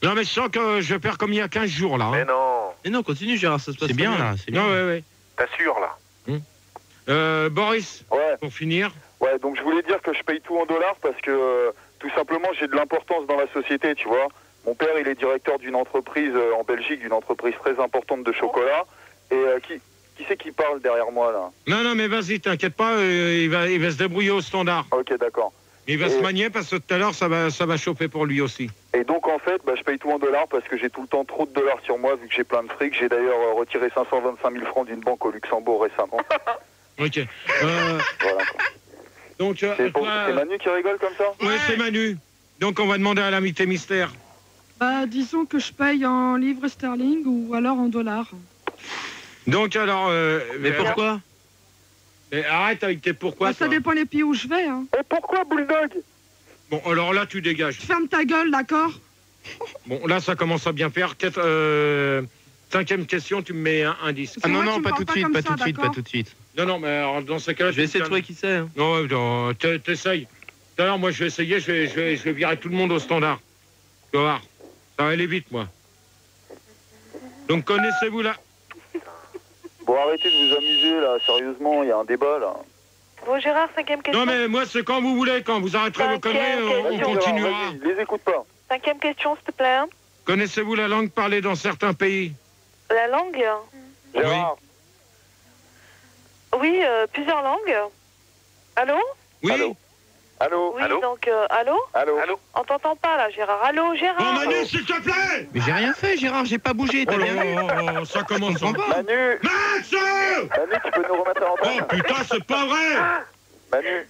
Non, mais je sens que je vais faire comme il y a 15 jours, là. Mais non. Mais non, continue, Gérard, ça se passe C'est bien, là. C'est bien. Non, ouais. T'assures, là. Boris, ouais. Pour finir. Ouais, donc je voulais dire que je paye tout en dollars parce que, tout simplement, j'ai de l'importance dans la société, tu vois. Mon père, il est directeur d'une entreprise en Belgique, d'une entreprise très importante de chocolat. Et qui c'est qui parle derrière moi, là? Non, mais vas-y, t'inquiète pas, il va se débrouiller au standard. Ok, d'accord. Il va se manier parce que tout à l'heure, ça va chauffer pour lui aussi. Et donc, en fait, je paye tout en dollars parce que j'ai tout le temps trop de dollars sur moi, vu que j'ai plein de fric. J'ai d'ailleurs retiré 525 000 francs d'une banque au Luxembourg récemment. Ok. Voilà. Donc, c'est Manu qui rigole comme ça? Oui, c'est Manu. Donc, on va demander à l'invité mystère Bah, disons que je paye en livres sterling ou alors en dollars. Donc alors... Mais pourquoi? Mais arrête avec tes pourquoi, Bah, ça toi. dépend les pays où je vais. Hein. Et pourquoi Bulldog? Bon, alors là, tu dégages. Ferme ta gueule, d'accord? Bon, là, ça commence à bien faire. Cinquième question, tu me mets un indice. C'est Ah non, moi, non, tu me pas parles tout de pas suite, comme pas ça, tout de suite, pas d'accord tout de suite. Non, mais alors, dans ce cas-là... Je vais essayer de trouver qui c'est. Hein. Non, t'essayes. Tout à l'heure, moi, je vais essayer, je vais virer tout le monde au standard. Tu vas voir. Ça va aller vite, moi. Donc, connaissez-vous là? Bon, arrêtez de vous amuser, là, sérieusement, il y a un débat, là. Bon, Gérard, cinquième question. Non, mais moi, c'est quand vous voulez. Quand vous arrêterez vos conneries, on question. continuera. Vas-y, les écoute pas. Cinquième question, s'il te plaît. Connaissez-vous la langue parlée dans certains pays? La langue? Gérard, Oui, plusieurs langues. Allô? Oui. Allô? Allô? Oui, Allô donc, allô? Allô? Allô? On t'entend pas, là, Gérard. Allô, Gérard? Oh, Manu, s'il te plaît! Mais j'ai rien fait, Gérard, j'ai pas bougé, Oh t'as bien vu? là, ça commence. Je comprends pas. Manu, Max! Manu, tu peux nous remettre à Oh l'antenne? putain, c'est pas vrai! Manu,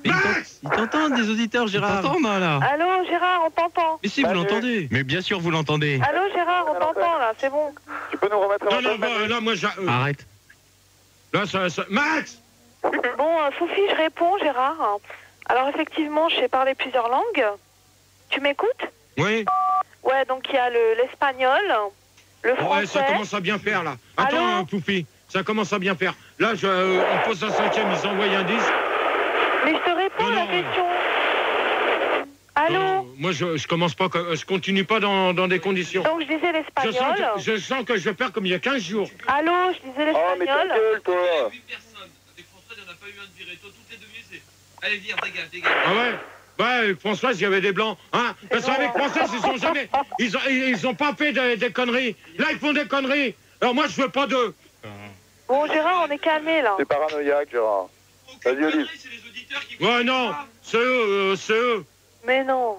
Mais Max! ils t'entendent, des auditeurs, Gérard. T'entends, là? Allô, Gérard, on t'entend. Mais si, vous Manu. l'entendez. Mais bien sûr, vous l'entendez. Allô, Gérard, on t'entend, là, c'est bon. tu peux nous remettre à Non, non, l'antenne? là, moi, Arrête. là, ça... Max! Bon, Foufi, je réponds, Gérard. Alors, effectivement, je sais parler plusieurs langues. Tu m'écoutes? Oui? Ouais, donc il y a l'espagnol, le français. Ouais, ça commence à bien faire, là. Attends, Allô Poufi, ça commence à bien faire. Là, on pose un cinquième, ils envoient un 10. Mais je te réponds Non, à la non, question. Allô? Moi, je commence pas, je continue pas dans des conditions. Donc, je disais l'espagnol. Je sens que je vais perdre comme il y a 15 jours. Allô, je disais Oh, mais ta l'espagnol. gueule, toi! 8 personnes. Avec François, il n'y en a pas eu un de viré. Toi, toutes les demi, c'est. Allez, vire, dégage. Ah ouais? Ouais, avec Françoise, il y avait des blancs. Hein? Parce qu'avec Françoise, ils ont jamais. Ils ont pas fait des conneries. Là, ils font des conneries. Alors moi, je veux pas d'eux. Bon, Gérard, on est calmé, là. T'es paranoïaque, Gérard. Vas-y, Olive. C'est les auditeurs qui. Ouais, non, c'est eux, c'est eux. Mais non.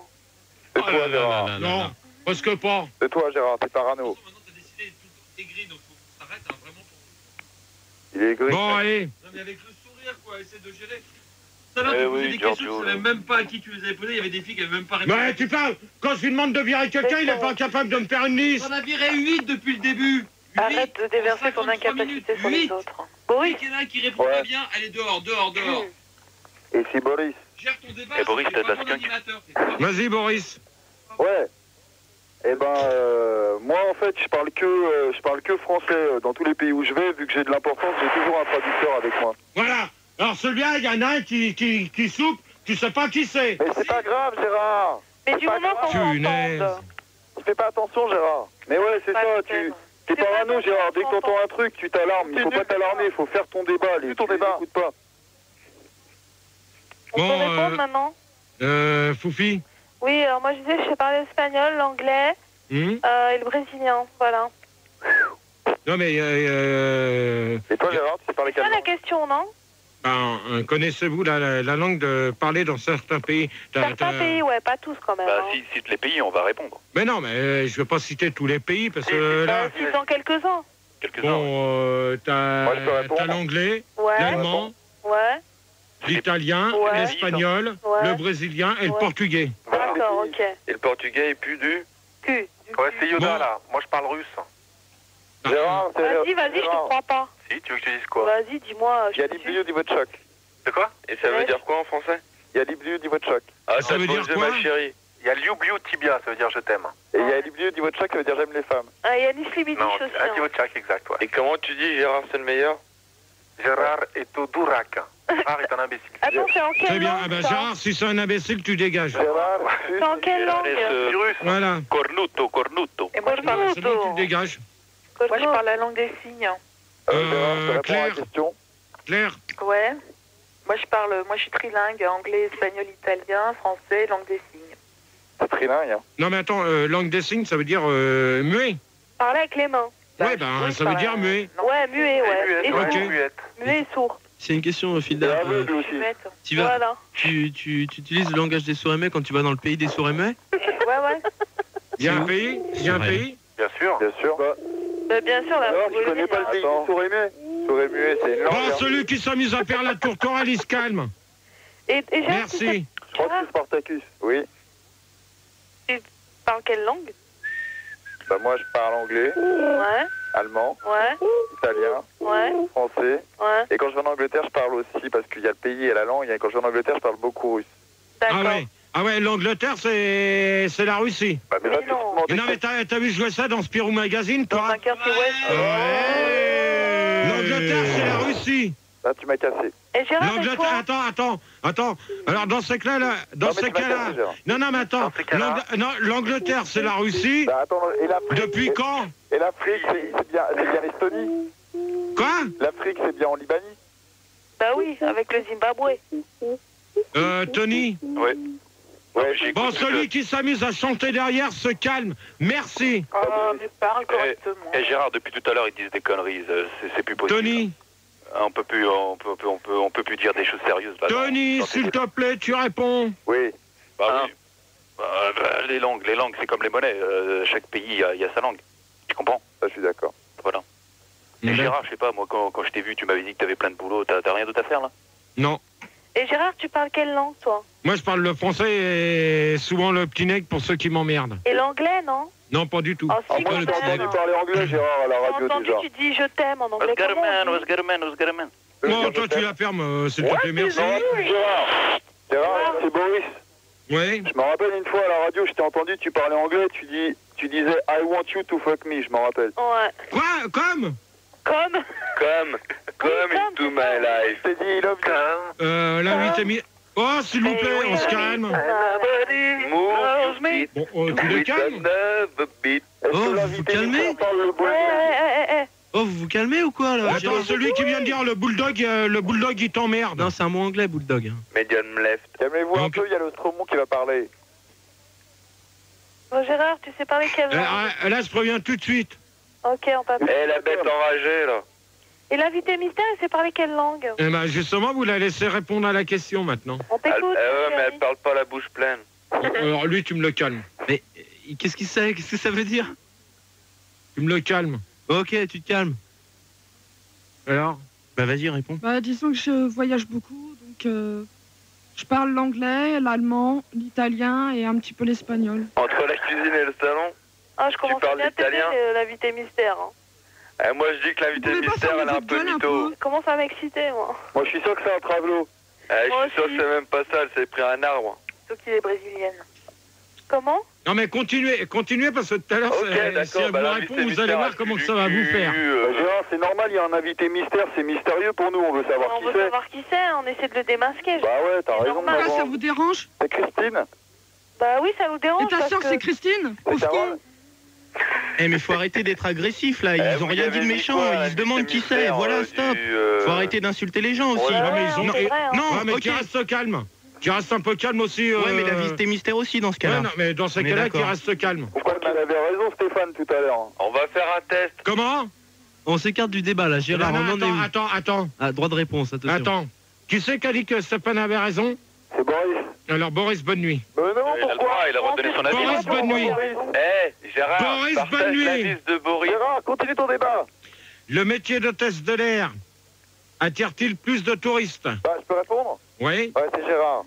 C'est toi, Gérard. Non, parce que pas. C'est toi, Gérard, t'es parano. Maintenant, t'as décidé d'être tout aigri, donc faut que t'arrêtes, hein, vraiment. Il est gris. Bon, allez. Non, mais avec le sourire, quoi, essaie de gérer. Ça va, tu posais des questions, tu savais même pas à qui tu les avais posées, il y avait des filles qui avaient même pas répondu. Mais tu parles, quand je lui demande de virer quelqu'un, il est pas capable de me faire une liste. On a viré 8 depuis le début. Arrête de déverser ton incapacité sur les autres. Boris, Il y en a un qui répond pas bien, allez, dehors. Et c'est Boris. Gère ton débat, Et Boris, c'est t'as de pas la ton skunk. animateur. c'est toi. Vas-y, Boris. Ouais. Eh ben, moi, en fait, je parle que français dans tous les pays où je vais, vu que j'ai de l'importance, j'ai toujours un traducteur avec moi. Voilà. Alors celui-là, il y en a un qui soupe, tu sais pas qui c'est. Mais c'est pas grave, Gérard. mais C'est du pas moment grave. qu'on Punaise. t'entende. Tu fais pas attention, Gérard. Mais ouais, c'est Pas ça, de tu... peine. T'es C'est pas parano, grave, Gérard. Dès que on t'entends un truc, tu t'alarmes. Il faut pas t'alarmer, il faut faire ton débat. Tu écoutes pas. On peut Bon, répondre maintenant? Foufi. Oui, alors moi je disais, je sais parler l'espagnol, l'anglais Hmm? et le brésilien, voilà. Non mais Et toi, Gérard, tu sais parler C'est ça quelle la langue? question, non? connaissez-vous la langue de parler dans certains pays? Certains pays, ouais, pas tous quand même. Bah, hein. si cite les pays, on va répondre. Mais non, mais je veux pas citer tous les pays parce que là, Si dans quelques-uns. Quelques-uns. bon, Moi, je peux répondre. t'as l'anglais, Ouais, l'allemand, ouais, l'italien, Ouais. l'espagnol, Ouais. le brésilien et le Ouais. portugais. d'accord, ok. Et le portugais est plus du. Q. Ouais, c'est Yoda Bon. là. Moi je parle russe. Gérard, Vas-y, je te crois pas. Si, tu veux que je te dise quoi? Vas-y, dis-moi. Il y a l'Ibliu du Vodchok. De quoi? Et ça Ouais. veut dire quoi en français? Il y a l'Ibliu du Vodchok. Ah, Ça veut dire quoi? ma chérie. Il y a Liubliu Tibia, ça veut dire je t'aime. Et il y a l'Ibliu du Vodchok, ça veut dire j'aime les femmes. Ah, il y a Nislibidish Non, aussi. ah, hein. Tibotchak, exact, ouais. Et comment tu dis Gérard c'est le meilleur? Gérard est au Dourac. Gérard est un imbécile. Attends, c'est en Très quelle bien. langue Ah ben, ça Gérard, si c'est un imbécile, tu dégages. Gérard, C'est en quelle langue Virus. Voilà. Cornuto. Et moi, je parle, C'est bon, tu dégages. moi, je parle la langue des signes. Gérard, je te réponds à la Claire. question. Claire. Ouais. Moi, je suis trilingue, anglais, espagnol, italien, français, langue des signes. C'est trilingue, hein. Non mais attends, langue des signes, ça veut dire muet. Parler avec les mains. Ouais, ben oui, ça veut dire muet. Ouais, muet, ouais. Et Ok. sourd. Muet et sourd. C'est une question, Et Filda. aveugle aussi. Tu vas, Voilà. tu utilises le langage des sourds et muets quand tu vas dans le pays des sourds et muets? Ouais, ouais. Il y a un pays. Il y a un vrai. pays. Bien sûr. Bien sûr. Bien sûr, la Alors, tu connais pas le pays du sourd-et-muet? Sourd-et-muet, c'est une langue. Oh, hein. celui qui s'amuse à faire la tourterelle, il se calme. Et Gérard, Merci. Je crois que c'est Spartacus. Oui. tu parles quelle langue? Bah moi je parle anglais, Ouais. allemand, Ouais. italien, Ouais. français. Ouais. Et quand je vais en Angleterre, je parle aussi parce qu'il y a le pays et la langue. Et quand je vais en Angleterre, je parle beaucoup russe. Ah ouais, l'Angleterre, c'est la Russie. Bah, mais non. Non, mais t'as vu jouer ça dans Spirou Magazine, toi? Ouais. L'Angleterre, c'est la Russie. Là, tu m'as cassé. Et Gérard, L'Angleterre, attends. Alors, dans ces cas-là, non, mais attends. L'Angleterre, c'est la Russie. Bah, attends, et l'Afrique, depuis quand? Et l'Afrique, c'est bien l'Estonie. Quoi? L'Afrique, c'est bien en Libanie. Bah oui, avec le Zimbabwe. Tony? Ouais. Bon, celui qui s'amuse à chanter derrière se calme. Merci. Mais parle correctement. Et Gérard, depuis tout à l'heure, ils disent des conneries. C'est plus possible. Tony? On peut plus dire des choses sérieuses. Là, Tony, s'il te plaît, tu réponds. Oui. Bah, oui. Les langues, c'est comme les monnaies. Chaque pays a sa langue. Tu comprends? Ça, je suis d'accord. Voilà. Et Gérard, je sais pas, moi, quand je t'ai vu, tu m'avais dit que t'avais plein de boulot. T'as rien d'autre à faire, là? Non. Et Gérard, tu parles quelle langue, toi? Moi, je parle le français et souvent le petit nègre pour ceux qui m'emmerdent. Et l'anglais, non? Non, pas du tout. Oh, si, moi, je t'ai entendu parler anglais, Gérard, à la radio, j'ai entendu, déjà. tu dis je t'aime en anglais. Comment on dit? Bon, toi, tu la fermes, s'il te plaît, merci. Gérard, c'est Boris. Oui. Je me rappelle une fois à la radio, je t'ai entendu, tu parlais anglais, tu disais I want you to fuck me, je m'en rappelle. Ouais. Quoi? Comme into my life. Je t'ai dit, il love you. L'invité mis... Oh, s'il vous plaît, on se calme. Bon, tu le calmes? Oh, vous vous calmez? Oh, vous vous calmez ou quoi, là? Attends, celui qui vient de dire le bulldog, il t'emmerde. Non, c'est un mot anglais, bulldog. Medium left. Calmez-vous un peu, il y a le Stromon qui va parler. Bon, Gérard, tu sais parler quelle langue? Là, je préviens tout de suite. Ok, on t'appelle. Eh, la bête enragée, là. Et l'invité mystère, il sait parler quelle langue? Eh ben, justement, vous la laissez répondre à la question maintenant. On t'écoute. Ouais, mais elle parle pas la bouche pleine. Alors, lui, tu me le calmes. Mais qu'est-ce qu'il sait? Qu'est-ce que ça veut dire? Tu me le calmes. Ok, tu te calmes. Alors? Bah, vas-y, réponds. Bah, disons que je voyage beaucoup, donc je parle l'anglais, l'allemand, l'italien et un petit peu l'espagnol. Entre la cuisine et le salon, Ah, je commence parles bien à t'aider, l'italien l'invité mystère. Hein. moi je dis que l'invité Vous pouvez pas mystère, faire elle est un votre peu gueule un mytho. Je commence à m'exciter, moi. Moi, je suis sûr que c'est un travelo. Je Moi suis sûr que aussi. c'est même pas ça, elle s'est pris un arbre. Sauf qu'il est brésilienne. Comment? Non, mais continuez parce que tout à l'heure, Ok, si elle d'accord, vous bah, répond, l'invité vous allez mystère, voir comment que ça va vous faire. Gérard, c'est normal, il y a un invité mystère, c'est mystérieux pour nous, on veut savoir On qui veut c'est. savoir qui c'est, on essaie de le démasquer. Bah ouais, t'as raison. normal. Pourquoi ça vous dérange? C'est Christine. Bah oui, ça nous dérange. Et ta parce sœur, que- c'est Christine? C'est Pauvre Carole. con. Eh, mais faut arrêter d'être agressif, là. Ils ont rien dit de méchant. Ils se demandent qui c'est. Voilà, stop. Faut arrêter d'insulter les gens aussi. Ouais, Non, mais ils ont... c'est vrai, hein. Non, mais ok. qui reste calme. Qui reste un peu calme aussi. Ouais, mais l'invité mystère aussi dans ce cas-là. Ouais, non, mais dans ces On est cas-là, qui d'accord. reste calme. Pourquoi il avait raison, Stéphane, tout à l'heure. On va faire un test. Comment? On s'écarte du débat, là. Gérard, Non, on en est où? attends. Ah, droit de réponse, attention. Attends. Qui c'est qui a dit que Stéphane avait raison? C'est Boris. Alors, Boris, bonne nuit. Mais non, Il a le pourquoi droit, il a redonné son avis. Boris, bonne nuit. Gérard, Boris, bonne partage nuit. la liste de Boris. Gérard, continue ton débat. Le métier d'hôtesse de l'air attire-t-il plus de touristes? Bah, je peux répondre? Oui. Ouais, c'est Gérard.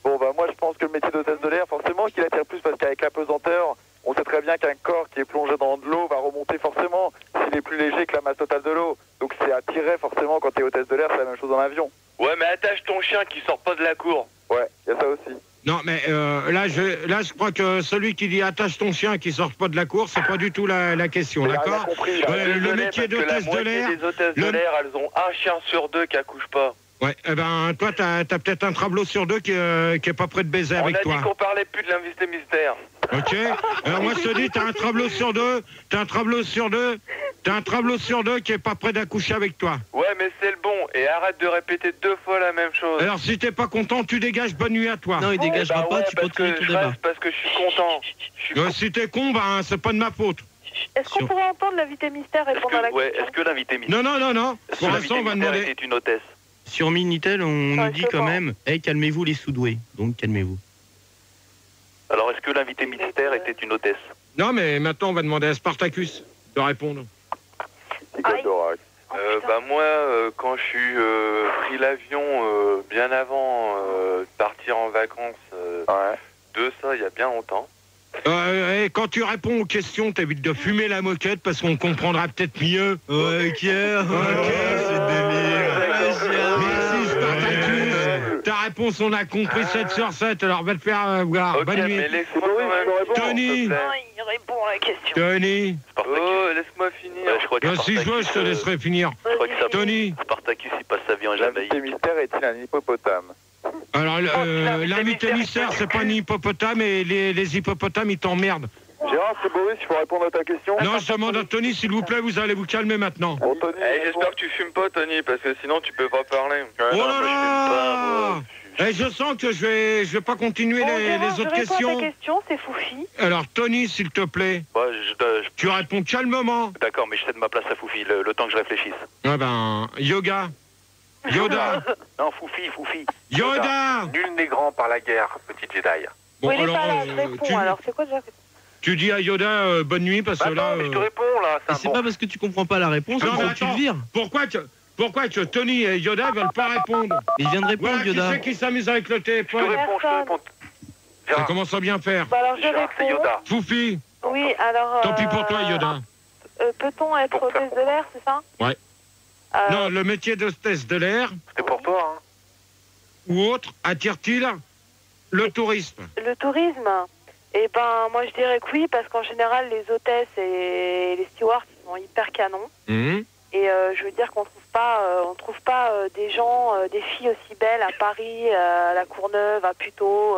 Bon, bah, moi, je pense que le métier d'hôtesse de l'air, forcément, qu'il attire plus parce qu'avec la pesanteur, on sait très bien qu'un corps qui est plongé dans de l'eau va remonter forcément s'il est plus léger que la masse totale de l'eau. Donc, c'est attiré forcément quand t'es hôtesse de l'air, c'est la même chose dans l'avion. Ouais, mais attache ton chien qui sort pas de la cour. Ouais, il y a ça aussi. Non, mais là, je crois que celui qui dit attache ton chien qui sort pas de la cour, c'est pas du tout la question, Il a rien d'accord? compris, là. Le métier d'hôtesse de l'air. Les hôtesses de l'air, elles ont un chien sur deux qui accouche pas. Ouais, eh ben, toi, t'as peut-être un travelot sur deux qui est pas prêt de baiser On avec a toi. dit qu'on parlait plus de l'invité mystère. Ok? Alors moi, je te dis, t'as un travelot sur deux qui est pas prêt d'accoucher avec toi. Ouais, mais c'est le bon. Et arrête de répéter 2 fois la même chose. Alors, si t'es pas content, tu dégages, bonne nuit à toi. Non, il dégagera Bah pas, ouais, tu parce continues que ton je débat. reste parce que je suis content. Si t'es con, ben, c'est pas de ma faute. Est-ce qu'on pourrait entendre l'invité mystère répondre à la question? Est-ce que l'invité mystère Non. Est-ce que Pour l'invité l'instant, on va mystère demander... était une hôtesse? Sur Minitel, on nous dit quand même, hey, calmez-vous les sous-doués. Donc, calmez-vous. Alors, est-ce que l'invité mystère était une hôtesse? Non, mais maintenant, on va demander à Spartacus de répondre. Bah moi, quand je suis pris l'avion bien avant de partir en vacances, de ça, il y a bien longtemps. Et quand tu réponds aux questions, t'évites de fumer la moquette parce qu'on comprendra peut-être mieux. Ouais, ok, c'est délire. Merci Spartacus. Ta réponse, on a compris 7 sur 7, alors va te faire voir. Bonne nuit. Mais laisse-moi Tony. Non, il répond à la question. Tony. Oh, laisse-moi finir. Je crois que Si je veux, je te laisserai finir. Tony. Spartacus, il passe sa vie en Jamaïque. L'invité mystère est-il un hippopotame? Alors, l'invité mystère, c'est pas un hippopotame et les hippopotames, ils t'emmerdent. Gérard, c'est Boris, il faut répondre à ta question. Non, je demande à Tony, s'il vous plaît, vous allez vous calmer maintenant. Bon, Tony, J'espère que tu fumes pas, Tony, parce que sinon tu peux pas parler. Oh là là! Et je sens que je vais pas continuer les autres questions. Ta question, c'est Foufi. Alors, Tony, s'il te plaît, tu réponds calmement. D'accord, mais je cède ma place à Foufi, le temps que je réfléchisse. Ah ben, Yoda. Non, Foufi. Yoda. Nul n'est grand par la guerre, petit Jedi. Bon, il est pas là, je réponds. Alors, c'est quoi déjà? Tu dis à Yoda bonne nuit parce que là. Non, mais je te réponds là. C'est pas parce que tu comprends pas la réponse que tu le vires. Pourquoi que Tony et Yoda veulent pas répondre? Il vient de répondre, voilà, Yoda. Qui c'est qui s'amuse avec le téléphone? Je te réponds. Ça commence à bien faire. Bah alors, je réponds. Yoda. Foufi. Oui, alors... Tant pis pour toi, Yoda. Peut-on être hôtesse de l'air, c'est ça? Ouais. Non, le métier d'hôtesse de l'air... C'était pour toi, hein. Ou autre, attire-t-il le tourisme? Le tourisme? Eh ben, moi je dirais que oui, parce qu'en général, les hôtesses et les stewards, ils sont hyper canons. Et je veux dire qu'on trouve pas des gens, des filles aussi belles à Paris, à la Courneuve, à Puteaux,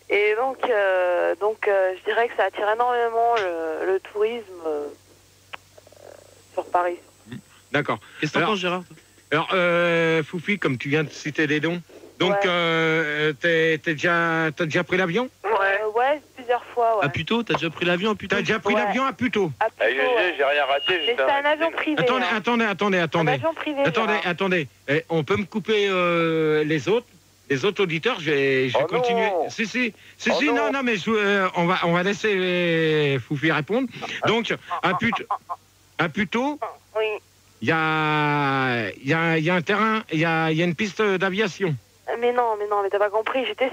Et donc, je dirais que ça attire énormément le tourisme sur Paris. D'accord. Qu'est-ce que t'en penses, Gérard? Alors, Foufi, comme tu viens de citer les dons, donc t'as déjà pris l'avion? Ouais, plusieurs fois, ouais. À Puteaux? T'as déjà pris l'avion à Puteaux? T'as déjà pris l'avion à Puteaux? J'ai rien raté. Mais c'est un avion privé. Attendez. Un avion privé. Attendez. On peut me couper les autres auditeurs, je vais continuer. Non. Si, non, mais on va laisser Foufi répondre. Donc, à Puteaux, oui. Il y a un terrain, il y a une piste d'aviation. Mais non, t'as pas compris. J'étais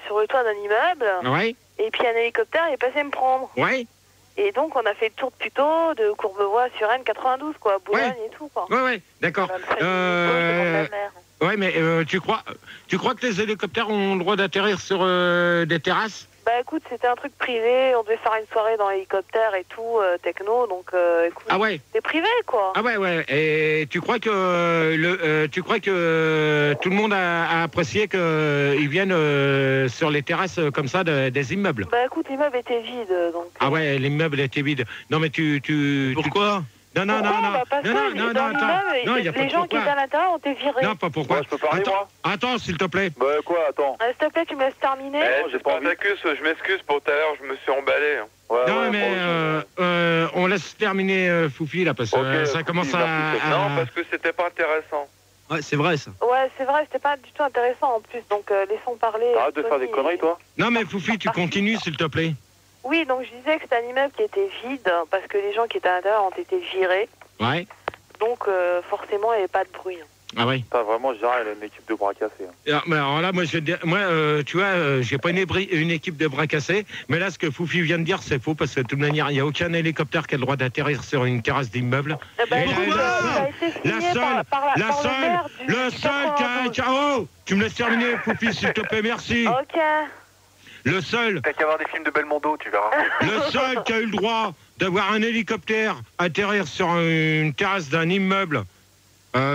sur le toit d'un immeuble. Ouais. Et puis un hélicoptère est passé me prendre. Ouais. Et donc on a fait le tour de Puteaux, de Courbevoie sur N92, quoi, Boulogne et tout, quoi. Ouais, d'accord. Ouais, mais tu crois que les hélicoptères ont le droit d'atterrir sur des terrasses? Bah écoute, c'était un truc privé, on devait faire une soirée dans l'hélicoptère et tout, techno, donc écoute, c'est privé, quoi. Ah ouais, et tu crois que tout le monde a apprécié qu'ils viennent sur les terrasses comme ça des immeubles? Bah écoute, l'immeuble était vide, donc... Ah ouais, l'immeuble était vide. Non mais Pourquoi? Non, il y a pas de les gens qui étaient à l'intérieur ont été virés. Non, pas pourquoi. Je peux parler, moi? Attends, s'il te plaît. Bah quoi, attends. S'il te plaît, tu me laisses terminer. j'ai pas envie. Je m'excuse pour tout à l'heure, je me suis emballé. Non, mais on laisse terminer Foufi, là, parce que ça commence à... Non, parce que c'était pas intéressant. Ouais, c'est vrai, ça. Ouais, c'est vrai, c'était pas du tout intéressant, en plus, donc laissons parler... Arrête de faire des conneries, toi. Non, mais Foufi, tu continues, s'il te plaît. Oui, donc je disais que c'était un immeuble qui était vide, parce que les gens qui étaient à l'intérieur ont été virés. Ouais. Donc, forcément, il n'y avait pas de bruit. Ah oui. Vraiment, Gérard, il a une équipe de bras cassés. Alors là, moi, tu vois, j'ai pas une équipe de bras cassés, mais là, ce que Foufi vient de dire, c'est faux, parce que de toute manière, il n'y a aucun hélicoptère qui a le droit d'atterrir sur une terrasse d'immeuble. Le seul qui a... Oh, tu me laisses terminer, Foufi, s'il te plaît, merci. Ok. Le seul... T'as qu'à voir des films de Belmondo, tu verras. Le seul qui a eu le droit d'avoir un hélicoptère atterrir sur une terrasse d'un immeuble,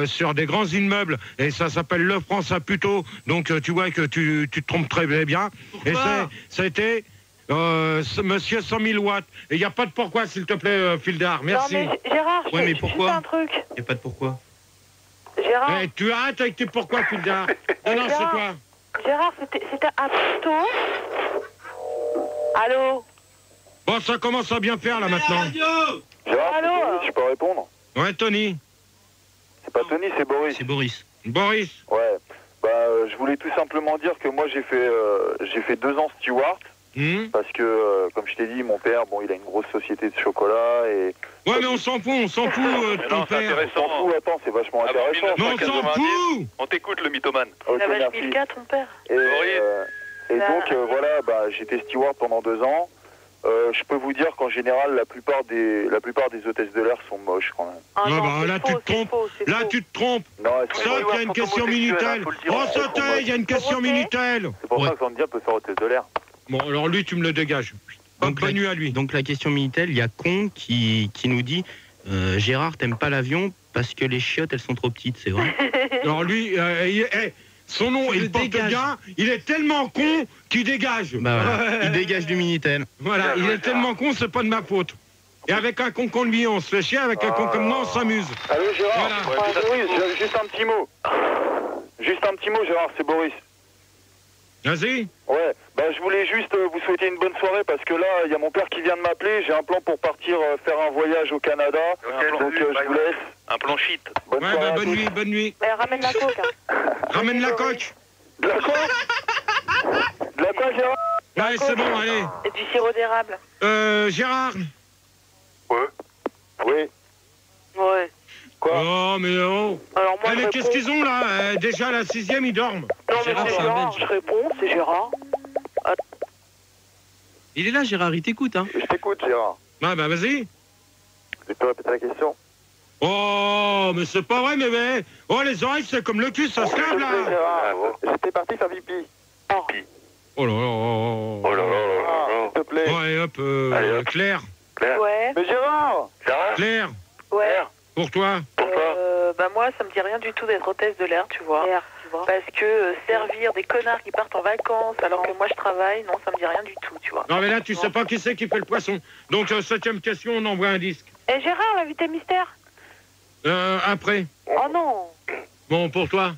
sur des grands immeubles, et ça s'appelle Le France à Puteaux, donc tu vois que tu te trompes très bien. Pourquoi? Et c'était Monsieur 100 000 watts. Et il n'y a pas de pourquoi, s'il te plaît, Fildar, merci. Non, mais Gérard, mais pourquoi? juste un truc. Il n'y a pas de pourquoi. Gérard. Tu arrêtes avec tes pourquoi, Fildar. Non, c'est toi. Gérard, c'était à Puteaux. Allô? Bon, ça commence à bien faire, là, maintenant. Gérard, allô? je peux répondre? Ouais, Tony. C'est pas Tony, c'est Boris. C'est Boris. Boris. Ouais. Je voulais tout simplement dire que moi, j'ai fait 2 ans steward. Parce que, comme je t'ai dit, mon père, il a une grosse société de chocolat et... Ouais, mais on s'en fout de ton père. On s'en fout, attends, c'est vachement intéressant. Mais on s'en fout. On t'écoute, le mythomane. Ok, Il avait merci. 1004, ton père. Et, Et donc, voilà, j'étais steward pendant 2 ans. Je peux vous dire qu'en général, la plupart des hôtesses de l'air sont moches quand même. Ah non, là, tu te trompes. Là, tu te trompes. Non, Saute, il y a une question Minitel. Oh, sautez, il y a une question Minitel. C'est pour ça que Sandy peut faire hôtesse de l'air. Bon, alors lui, tu me le dégages. Donc, bonne nuit à lui. Donc, la question Minitel, il y a Con qui nous dit Gérard, t'aimes pas l'avion parce que les chiottes, elles sont trop petites, c'est vrai? Alors lui, son nom, il porte bien, il est tellement con qu'il dégage. Bah voilà. Il dégage du Minitel. Voilà, il est tellement con, c'est pas de ma faute. Et avec un con comme lui, on se fait chier, avec un con comme moi, on s'amuse. Allô Gérard, voilà. Boris, juste un petit mot. Juste un petit mot Gérard, c'est Boris. Vas-y. Ouais, je voulais juste vous souhaiter une bonne soirée parce que là, il y a mon père qui vient de m'appeler. J'ai un plan pour partir faire un voyage au Canada. Donc je vous laisse. Un plan shit. Bonne soirée. Bonne nuit, bonne nuit. Ramène la coque. Ramène la coque. De la coque? De la coque, Gérard? Ouais, c'est bon, allez. Et du sirop d'érable. Gérard. Ouais. Oui. Ouais. Quoi? Oh, mais oh. Alors moi, mais qu'est-ce qu'ils ont là? Déjà, la 6e, ils dorment. Non, mais c'est Gérard, je réponds, c'est Gérard. Il est là, Gérard, il t'écoute, hein. Je t'écoute, Gérard. Vas-y. Tu peux répéter la question? Oh, mais c'est pas vrai, mais... Oh, les oreilles, c'est comme le cul, ça se lave, là. J'étais parti faire pipi. Oh là là. Oh là là. S'il te plaît. Ouais, hop, Claire. Ouais. Mais Gérard! Claire. Ouais. Pour toi? Moi, ça me dit rien du tout d'être hôtesse de l'air, tu vois. Parce que servir des connards qui partent en vacances alors que moi je travaille, non, ça me dit rien du tout, tu vois. Non, mais là, tu sais pas qui c'est qui fait le poisson. Donc, 7e question, on envoie un disque. Et Gérard, l'invité mystère? Après. Oh non. Bon, pour toi?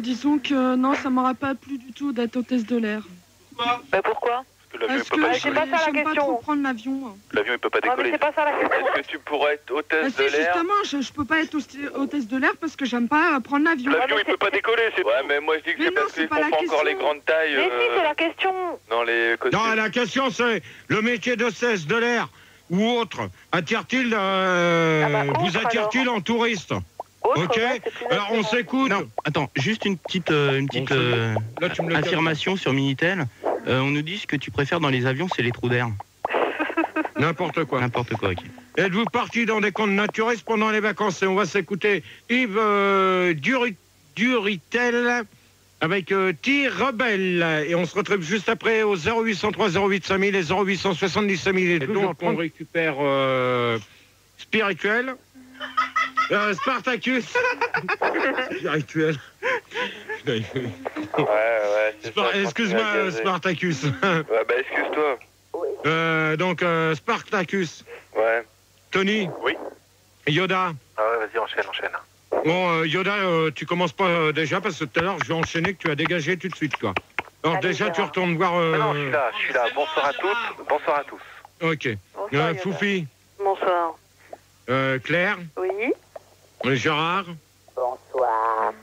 Disons que non, ça m'aurait pas plu du tout d'être hôtesse de l'air. Pourquoi? Parce que j'aime pas trop prendre l'avion. L'avion, il peut pas décoller. Mais c'est pas ça la question. Est-ce que tu pourrais être hôtesse de l'air? Justement, je peux pas être hôtesse de l'air parce que j'aime pas prendre l'avion. L'avion, il peut pas décoller, c'est... Ouais, mais moi, je dis que c'est parce qu'ils font pas encore les grandes tailles. Mais si, c'est la question. Dans les costumes. Non, la question, c'est le métier d'hôtesse de l'air ou autre attire-t-il, vous attire-t-il en touriste? Ok, alors on s'écoute. Non, attends, juste une petite affirmation sur Minitel. On nous dit que tu préfères dans les avions, c'est les trous d'air. N'importe quoi. N'importe quoi, ok. Êtes-vous parti dans des camps de naturistes pendant les vacances? Et on va s'écouter Yves Duritel avec T-Rebelle. Et on se retrouve juste après au 0803 08 5000 et 0870 5000. Et donc on récupère Spirituel. Spartacus. Spirituel. Ouais, excuse-moi, Spartacus. Ouais, excuse-toi. Donc, Spartacus. Ouais. Tony. Oui. Yoda. Ah ouais, vas-y, enchaîne. Bon, Yoda, tu commences pas déjà parce que tout à l'heure, je vais enchaîner que tu as dégagé tout de suite, quoi. Alors, déjà, tu retournes voir... Non, je suis là. Bonsoir à toutes. Bonsoir à tous. Ok. Foufi. Bonsoir. Claire. Oui. Gérard. Bonsoir.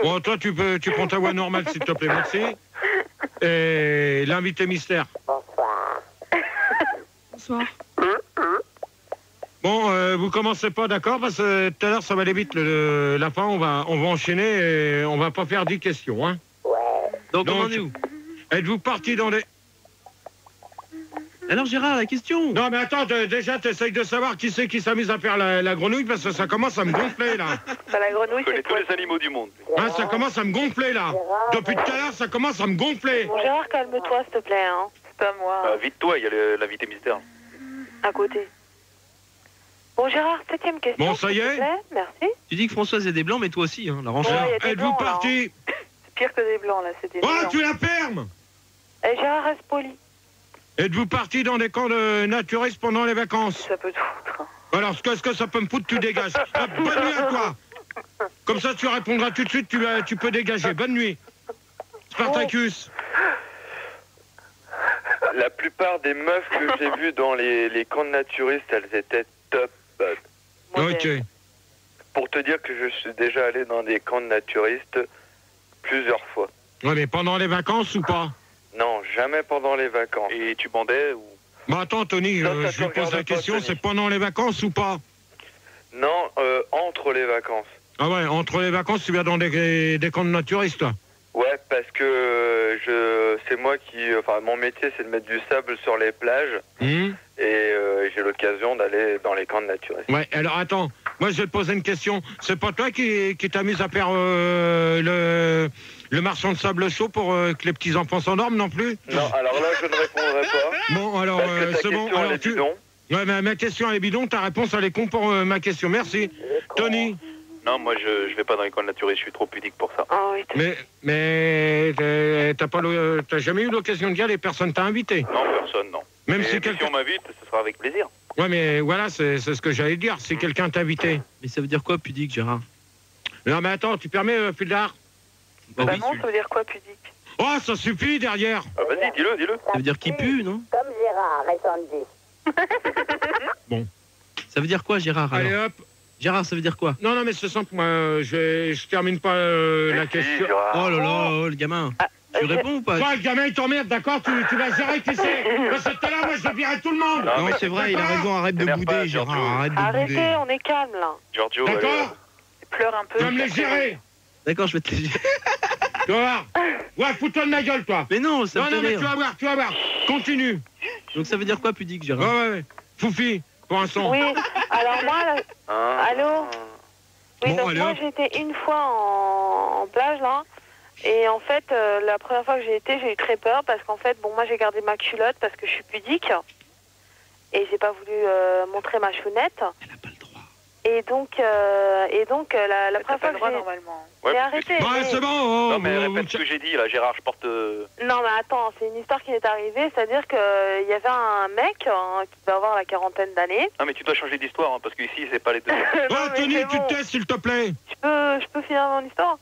Bon, toi, tu prends ta voix normale, s'il te plaît, merci. Et l'invité mystère. Bonsoir. Bonsoir. Bon, vous commencez pas, d'accord? Parce que tout à l'heure, ça va aller vite. La fin, on va enchaîner et on va pas faire 10 questions, hein. Ouais. Donc on en est où? Êtes-vous parti dans les... Alors Gérard, la question. Non mais attends, déjà t'essayes de savoir qui c'est qui s'amuse à faire la grenouille parce que ça commence à me gonfler là. La grenouille, Je connais tous les animaux du monde. Hein, ça commence à me gonfler là. Depuis tout à l'heure, ça commence à me gonfler. Bon, Gérard, calme-toi s'il te plaît. Hein. C'est pas moi. Vite-toi, il y a l'invité mystère. À côté. Bon Gérard, 7e question. Bon, ça y est. S'il te plaît. Merci. Tu dis que Françoise est des blancs, mais toi aussi, hein, la range. Êtes-vous parti? C'est pire que des blancs là, c'est des Oh, blancs. tu la permes. Et Gérard, reste poli. Êtes-vous parti dans des camps de naturistes pendant les vacances? Ça peut te foutre. Alors, ce que ça peut me foutre, tu dégages. Bonne nuit à toi. Comme ça, tu répondras tout de suite, tu peux dégager. Bonne nuit. Spartacus. La plupart des meufs que j'ai vues dans les camps de naturistes, elles étaient top. Ok. Pour te dire que je suis déjà allé dans des camps de naturistes plusieurs fois. Ouais, mais pendant les vacances ou pas? Non, jamais pendant les vacances. Et tu bandais ou... Bah attends, Tony, je lui pose la question, c'est pendant les vacances ou pas? Non, entre les vacances. Ah ouais, entre les vacances, tu vas dans des camps de naturistes, toi? Ouais, parce que c'est moi qui... Enfin, mon métier, c'est de mettre du sable sur les plages. Et j'ai l'occasion d'aller dans les camps de naturistes. Ouais, alors attends, moi je vais te poser une question. C'est pas toi qui t'as mis à faire le marchand de sable chaud pour que les petits-enfants s'endorment non plus? Non, alors là, je ne répondrai pas. Bon, alors, c'est bon. Alors, elle est bidon. Ouais, mais ma question elle est bidon, ta réponse elle est con pour ma question. Merci. Tony? Non, moi je vais pas dans les camps de naturistes, je suis trop pudique pour ça. Ah oui, Mais t'as jamais eu l'occasion de dire les personnes t'as invité? Non, personne, non. Même si on m'invite, ce sera avec plaisir. Ouais, mais voilà, c'est ce que j'allais dire. Si quelqu'un t'a invité. Mais ça veut dire quoi, pudique, Gérard? Non, mais attends, tu permets, Puldar? Bah non, ça veut dire quoi, pudique? Oh, ça suffit derrière. Ah, vas-y, dis-le. Ça veut dire qu'il pue, non? Comme Gérard et Sandy. Bon. Ça veut dire quoi, Gérard? Allez, alors hop. Gérard, ça veut dire quoi? Non, mais c'est simple, moi, je termine pas la question. Oh là là, le gamin. Tu réponds ou pas? Toi, le gamin, il t'emmerde, d'accord? Tu vas gérer, tu sais. Parce que tout à l'heure, moi, je virerai tout le monde. Non, mais c'est vrai, il a raison, arrête de bouder, Gérard, arrête de bouder. Arrêtez, on est calme, là. Giorgio, d'accord? Pleure un peu. Tu vas me les gérer. D'accord, je vais te les gérer. Tu vas voir. Ouais, fous-toi de ma gueule, toi. Mais non, ça me fait mais rire. tu vas voir. Continue. Donc ça veut dire quoi, pudique, Gérard? Ouais. Foufi, pour un son. Oui, alors moi, là... Allô? Oui, Bon, donc allez, moi hop. j'ai été une fois en plage, là, et en fait, la première fois que j'ai été, j'ai eu très peur, parce qu'en fait, bon, moi j'ai gardé ma culotte parce que je suis pudique, et j'ai pas voulu montrer ma chounette. Elle a pas le droit. Et donc la première fois que j'ai... normalement. Mais arrêtez. Ouais, c'est bon. Non, mais répète ce que j'ai dit, là, Gérard, je porte... Non, mais attends, c'est une histoire qui m'est arrivée, c'est-à-dire qu'il y avait un mec qui doit avoir la quarantaine d'années. Non, mais tu dois changer d'histoire, hein, parce qu'ici, c'est pas les deux. Oh, Tony, tu te tais, s'il te plaît. Je peux finir mon histoire?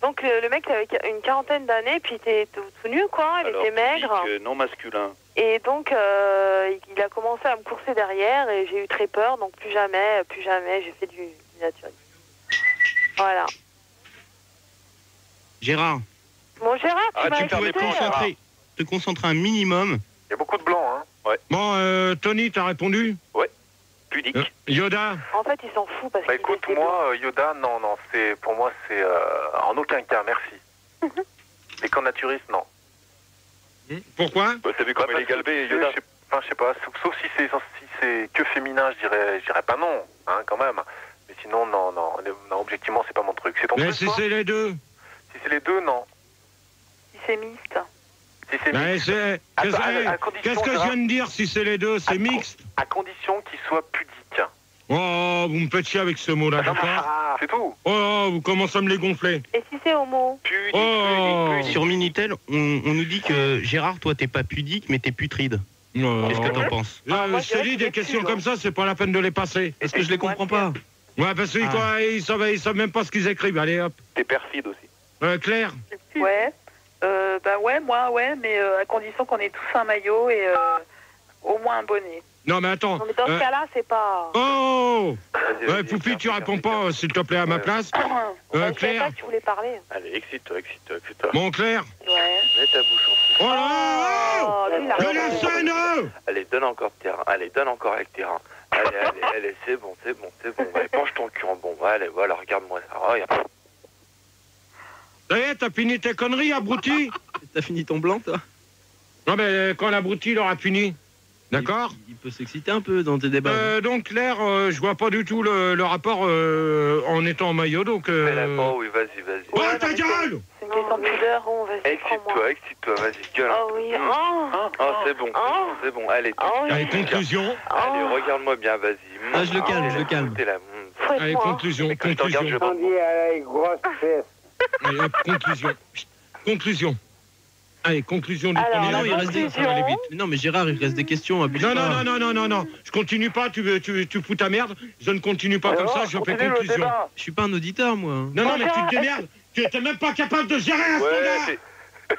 Donc le mec il avait une quarantaine d'années, puis il était tout nu, quoi, il était maigre. Non masculin. Et donc il a commencé à me courser derrière et j'ai eu très peur, donc plus jamais, j'ai fait du naturisme. Voilà. Gérard. Bon, Gérard, tu m'as écouté. Te concentrer un minimum. Il y a beaucoup de blancs, hein. Ouais. Bon, Tony, t'as répondu? Ouais. Pudique. Yoda? En fait, il s'en fout parce Bah qu'il écoute, était moi, Yoda, non, pour moi, c'est en aucun cas, merci. Les camps naturistes, non. Pourquoi? Bah, t'as vu comme il est galbé, Yoda? Je sais pas, sauf si c'est que féminin, je dirais pas non, hein, quand même. Mais sinon, non, objectivement, c'est pas mon truc. C'est ton Mais truc, si toi c'est les deux? Si c'est les deux, non. Si c'est mixte. Si c'est Ben, mixte. Qu'est-ce que je viens de dire? Si c'est les deux, c'est mixte. À condition qu'il soit pudique. Oh, vous me faites chier avec ce mot-là, d'accord? C'est tout. Oh, vous commencez à me les gonfler. Et si c'est homo? Pudique. Sur Minitel, on nous dit que Gérard, toi, t'es pas pudique, mais t'es putride. Qu'est-ce que t'en penses? Je te dis, des questions comme ça, c'est pas la peine de les passer. Est-ce que je les comprends pas? Ouais, parce que quoi, ils savent même pas ce qu'ils écrivent. Allez, hop. T'es perfide aussi. Claire? Ouais. Bah ouais, moi, ouais, mais à condition qu'on ait tous un maillot et au moins un bonnet. Non, mais attends. Non, mais dans ce cas-là, c'est pas... Oh! Ouais, Poupi, tu réponds pas, s'il te plaît, à ma place. Je savais Claire? pas que tu voulais parler. Allez, excite-toi. Bon, Claire? Ouais. Mets ta bouche en Oh là là! lui, il a Le laisse-le! Allez, donne encore terrain. Allez, donne encore avec terrain. Allez, c'est bon. Allez, penche ton cul en bon. Allez, voilà, regarde-moi ça. Regarde. Ça y est, t'as fini tes conneries, abruti? T'as fini ton blanc, toi? Non, mais quand l'abruti, il aura fini. D'accord? Il peut s'exciter un peu dans tes débats. Donc, Claire, je vois pas du tout le rapport en étant en maillot, donc... Oh oui, vas-y. Ouais, ta gueule! C'est une question de pudeur, on va se prendre. Excite-toi, vas-y, gueule. Oh oui, C'est bon, allez. Allez, conclusion. Allez, regarde-moi bien, vas-y. Ah, je le calme. Allez, conclusion. Allez, grosse fesse. Allez, hop, conclusion. Allez, conclusion du premier non, il débat, reste des... ça va aller vite. Non, mais Gérard, il reste des questions. Abuse pas. Non. Je continue pas, tu fous ta merde. Je ne continue pas comme ça, je fais conclusion. Je suis pas un auditeur, moi. Non, mais tu te démerdes. Tu n'es même pas capable de gérer un standard.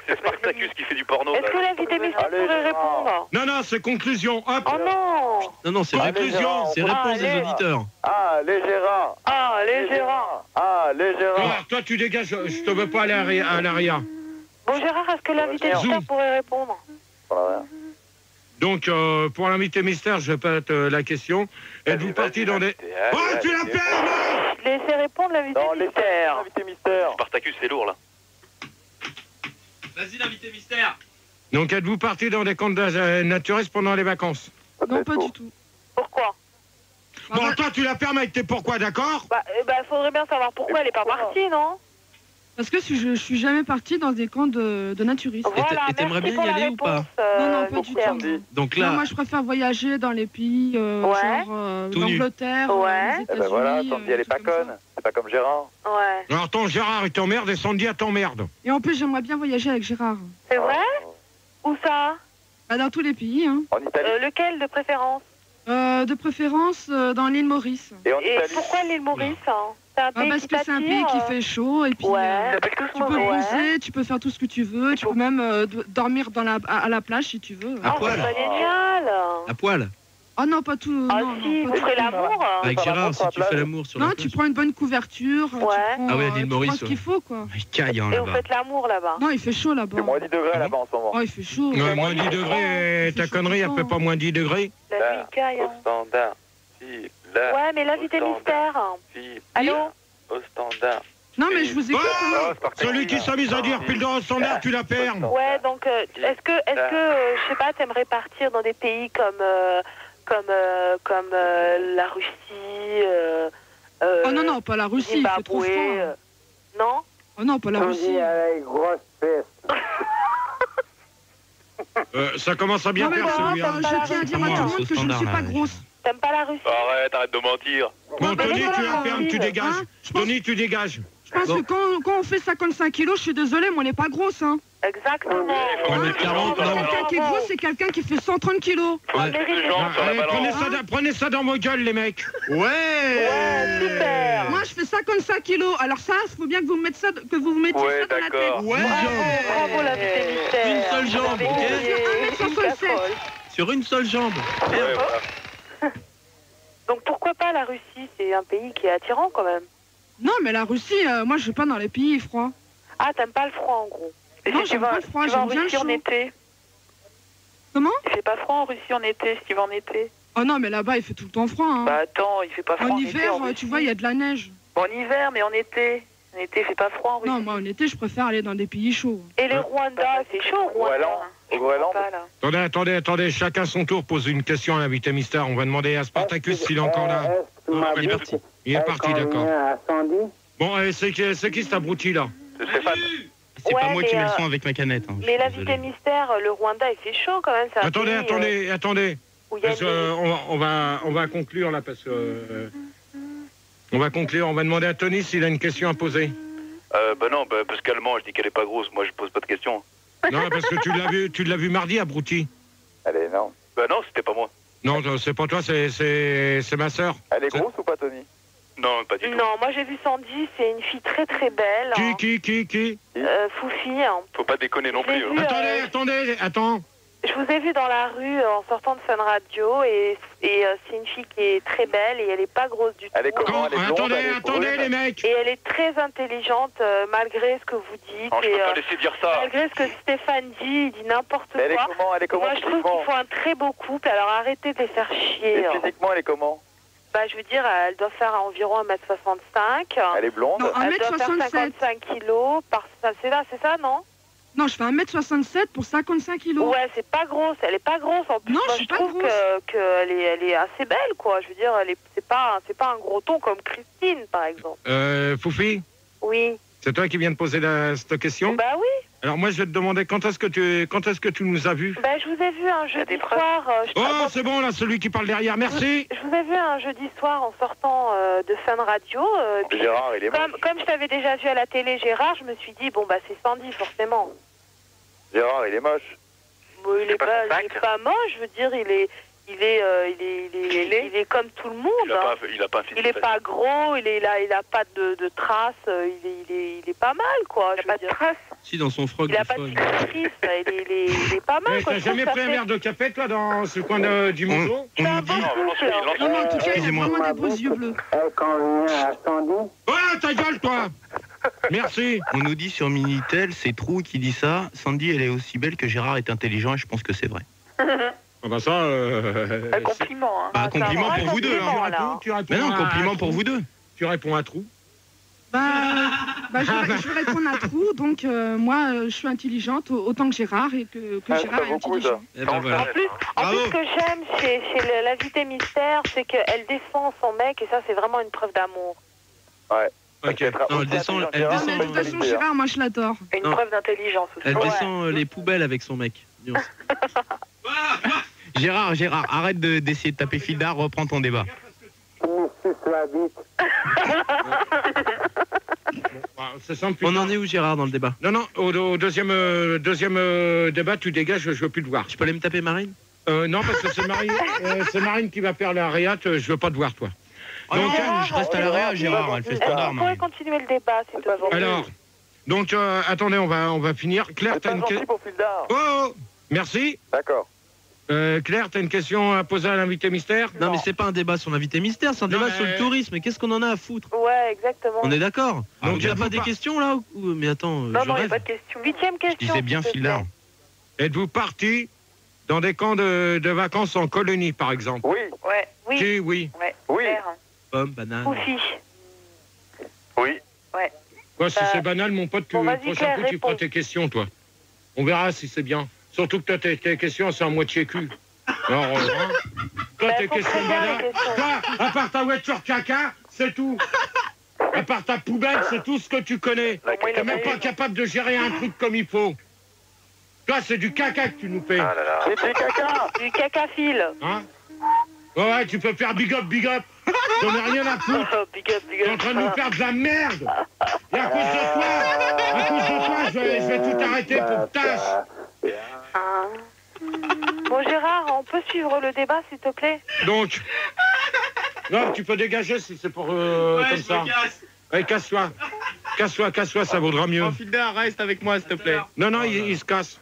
C'est Spartacus qui fait du porno. Est-ce que l'invité mystère pourrait répondre? Non, c'est conclusion. Hop. Oh non! Non, c'est conclusion. C'est réponse des auditeurs. Allez, Gérard. Toi, tu dégages, je te veux pas aller à l'arrière. Bon, Gérard, est-ce que l'invité mystère pourrait répondre? Donc, pour l'invité mystère, je répète la question. Êtes-vous parti dans des... Oh, tu la perds! Laissez répondre l'invité mystère. Spartacus, c'est lourd, là. Vas-y, l'invité mystère. Donc, êtes-vous parti dans des camps naturistes pendant les vacances? Non, pas du tout. Pourquoi? Bon, toi, tu la fermes avec tes pourquoi, d'accord? Bah, faudrait bien savoir pourquoi elle est pas partie, non? Parce que je suis jamais partie dans des camps de naturistes. Voilà, et t'aimerais bien y aller ou pas? Non, pas du tout. Donc là... Non, moi, je préfère voyager dans les pays genre l'Angleterre, les États-Unis. Voilà, Sandy, elle est pas conne. C'est pas comme Gérard. Ouais. Alors, ton Gérard, il t'emmerde et Sandy, elle t'emmerde. Et en plus, j'aimerais bien voyager avec Gérard. C'est vrai? Où ça? Bah, dans tous les pays, hein. En Italie. Lequel de préférence? De préférence dans l'île Maurice. Et pourquoi l'île Maurice, hein? Parce que c'est un pays qui fait chaud et puis tu peux bronzer, tu peux faire tout ce que tu veux, tu peux même dormir à la plage si tu veux. À poil. C'est génial. À poil. Oh non, pas tout. Ah non, si, non, vous ferez l'amour. Avec Gérard, si tu fais l'amour sur la Non, plage. tu prends une bonne couverture. Tu prends, ah ouais, l'île Maurice. ce qu'il faut, quoi. Il caille, hein, Et vous là-bas. faites l'amour là-bas. Non, il fait chaud là-bas. C'est moins 10 degrés là-bas en ce moment. Oh, il fait chaud. Ouais, moins 10 degrés, ta connerie, elle fait pas moins 10 degrés. La vie caille, hein. Au standard. Si, là. Ouais, mais l'invité mystère. Si, Allô? au standard. Non, mais je vous écoute. Celui qui s'amuse à dire pile dans le standard, tu la perds. Ouais, donc est-ce que je sais pas, t'aimerais partir dans des pays comme la Russie Oh non, pas la Russie, il fait trop froid. Non? Oh non, pas la Russie. Elle est grosse peste. Ça commence à bien faire celui-là. Je tiens à dire à tout le monde que je ne suis pas grosse. T'aimes pas la Russie? Arrête de mentir. Bon, Tony, tu la fermes, tu dégages. Tony, tu dégages. Je pense que quand on fait 55 kilos, je suis désolée, mais on n'est pas grosse, hein. Exactement. Quelqu'un qui est gros, c'est quelqu'un qui fait 130 kilos. Prenez ça dans vos gueules, les mecs. Ouais, super. Moi, je fais 55 kilos. Alors ça, il faut bien que vous mettiez ça, dans la tête. Ouais, bravo l'invité mystère. Une seule jambe, ok? Sur une seule jambe. Donc pourquoi pas la Russie? C'est un pays qui est attirant quand même. Non, mais la Russie, moi, je vais pas dans les pays froids. Ah, t'aimes pas le froid en gros? Non, j'aime pas le froid, j'aime bien le chaud. en été. Comment? Il fait pas froid en Russie en été, si tu vas en été. Oh non, mais là-bas, il fait tout le temps froid. Hein. Bah attends, il fait pas froid en été. Hiver, tu vois, il y a de la neige. Bon, en hiver, mais en été. En été, il fait pas froid en Russie. Non, moi, en été, je préfère aller dans des pays chauds. Et le Rwanda, c'est chaud, Rwanda. Au Groenland. Attendez, chacun son tour pose une question à l'invité mystère. On va demander à Spartacus s'il est encore là. Il est parti. Il est parti, d'accord. Bon, c'est qui cet abruti là? C'est pas moi qui mets le son avec ma canette. Hein, mais l'invité mystère, le Rwanda, il fait chaud quand même. Attendez. On va conclure là parce que... on va conclure, on va demander à Tony s'il a une question à poser. Non, parce qu'Allemand, je dis qu'elle est pas grosse, moi je pose pas de questions. Non, parce que tu l'as vu mardi, abruti. Allez, non. Non, c'était pas moi. Non, c'est pas toi, c'est ma sœur. Elle est grosse ou pas, Tony? Non, pas du tout. Non, moi j'ai vu Sandy, c'est une fille très très belle. Qui Foufi. Hein. Faut pas déconner non plus. Attends. Je vous ai vu dans la rue en sortant de Fun Radio et c'est une fille qui est très belle et elle est pas grosse du tout. Elle est comment? Elle est blonde, Attendez les mecs. Et elle est très intelligente malgré ce que vous dites. Non, je peux pas laisser dire ça. Malgré ce que Stéphane dit, il dit n'importe quoi. Elle est comment? Moi je trouve qu'il faut un très beau couple, alors arrêtez de les faire chier. Et physiquement, elle est comment? Bah, je veux dire, elle doit faire environ 1m65. Elle est blonde? Non, elle doit faire 55 kilos. C'est ça, non? Non, je fais 1m67 pour 55 kilos. Ouais, c'est pas grosse. Elle est pas grosse. En plus, non, moi, je trouve qu'elle est assez belle, quoi. Je veux dire, c'est pas un gros ton comme Christine, par exemple. Foufi? Oui. C'est toi qui viens de poser cette question? Bah oui. Alors moi je vais te demander quand est-ce que tu nous as vus? Bah je vous ai vu un jeudi soir. C'est bon là, celui qui parle derrière, merci. Je vous ai vu un jeudi soir en sortant de Fun Radio. Gérard, il est moche. Comme je t'avais déjà vu à la télé Gérard, je me suis dit bon bah c'est Sandy forcément. Gérard, il est moche. Bon, il est pas moche, je veux dire il est comme tout le monde. Il est pas gros, il a pas de traces, il est pas mal quoi. Il a pas de traces. Si, dans son froc. Il a pas de cicatrices, il est pas mal. T'as jamais pris un verre de café toi dans ce coin du museau? Non, en tout cas, il a vraiment des beaux yeux bleus. Ouais, ta gueule toi. Merci. On nous dit sur Minitel, c'est Trou qui dit ça. Sandy, elle est aussi belle que Gérard est intelligent et je pense que c'est vrai. Ah bah ça... un compliment. Hein. Bah, compliment pour vous deux. Hein. Tu réponds mais non, compliment pour vous deux. Tu réponds à Trou. Bah... Bah, je vais répondre à tout. Donc, moi, je suis intelligente autant que Gérard et que Gérard est intelligent. En plus, ce que j'aime chez l'invité mystère, c'est qu'elle défend son mec et ça, c'est vraiment une preuve d'amour. Ouais. Ok. Non, elle descend. De toute façon, Gérard, moi, je l'adore. Une preuve d'intelligence aussi. Elle descend les poubelles avec son mec. Gérard, arrête d'essayer de taper Fildar, reprends ton débat. On en est où, Gérard, dans le débat? Non, au deuxième débat, tu dégages, je veux plus te voir. Je peux aller me taper Marine? Non, parce que c'est Marine qui va faire la réate, je veux pas te voir, toi. Donc, je reste à la réa, Gérard, elle fait standard. On pourrait continuer le débat, s'il te plaît. Alors, donc, attendez, on va finir. Claire, t'as une question. Oh, merci. D'accord. Claire, t'as une question à poser à l'invité mystère? Non, mais c'est pas un débat sur l'invité mystère, c'est un débat sur le tourisme. Mais qu'est-ce qu'on en a à foutre? Ouais, exactement. On est d'accord? Donc, il n'y a pas des questions là Mais attends, non, il n'y a pas de questions. 8e question. Je disais bien Fildar. Êtes-vous parti dans des camps de vacances en colonie, par exemple? Oui. Ouais. Oui. Si, oui. Ouais. Oui. Pomme, banane. Aussi. Oui. Ouais. Quoi, si c'est banal, mon pote, Bon, le vas-y, prochain coup, Claire, tu prends réponds. tes questions, toi. On verra si c'est bien. Surtout que toi, tes questions, c'est en moitié cul. Alors, toi, tes faut questions très bien, banales. les questions. Toi, à part ta voiture caca, c'est tout. À part ta poubelle, c'est tout ce que tu connais. T'es même pas capable de gérer un truc comme il faut. Toi, c'est du caca que tu nous fais. Ah là là. C'est du caca. Du caca-fil. Hein? Ouais, tu peux faire big up, big up. J'en ai rien à foutre. Big up, big T'es en up. train de nous faire de la merde. Et à cause de toi, je vais tout arrêter pour tâche. Bon, Gérard, on peut suivre le débat, s'il te plaît? Donc, non, tu peux dégager si c'est pour comme ça. Allez, casse-toi. Casse-toi, ça vaudra mieux. Fildar, reste avec moi, s'il te plaît. Non, il se casse.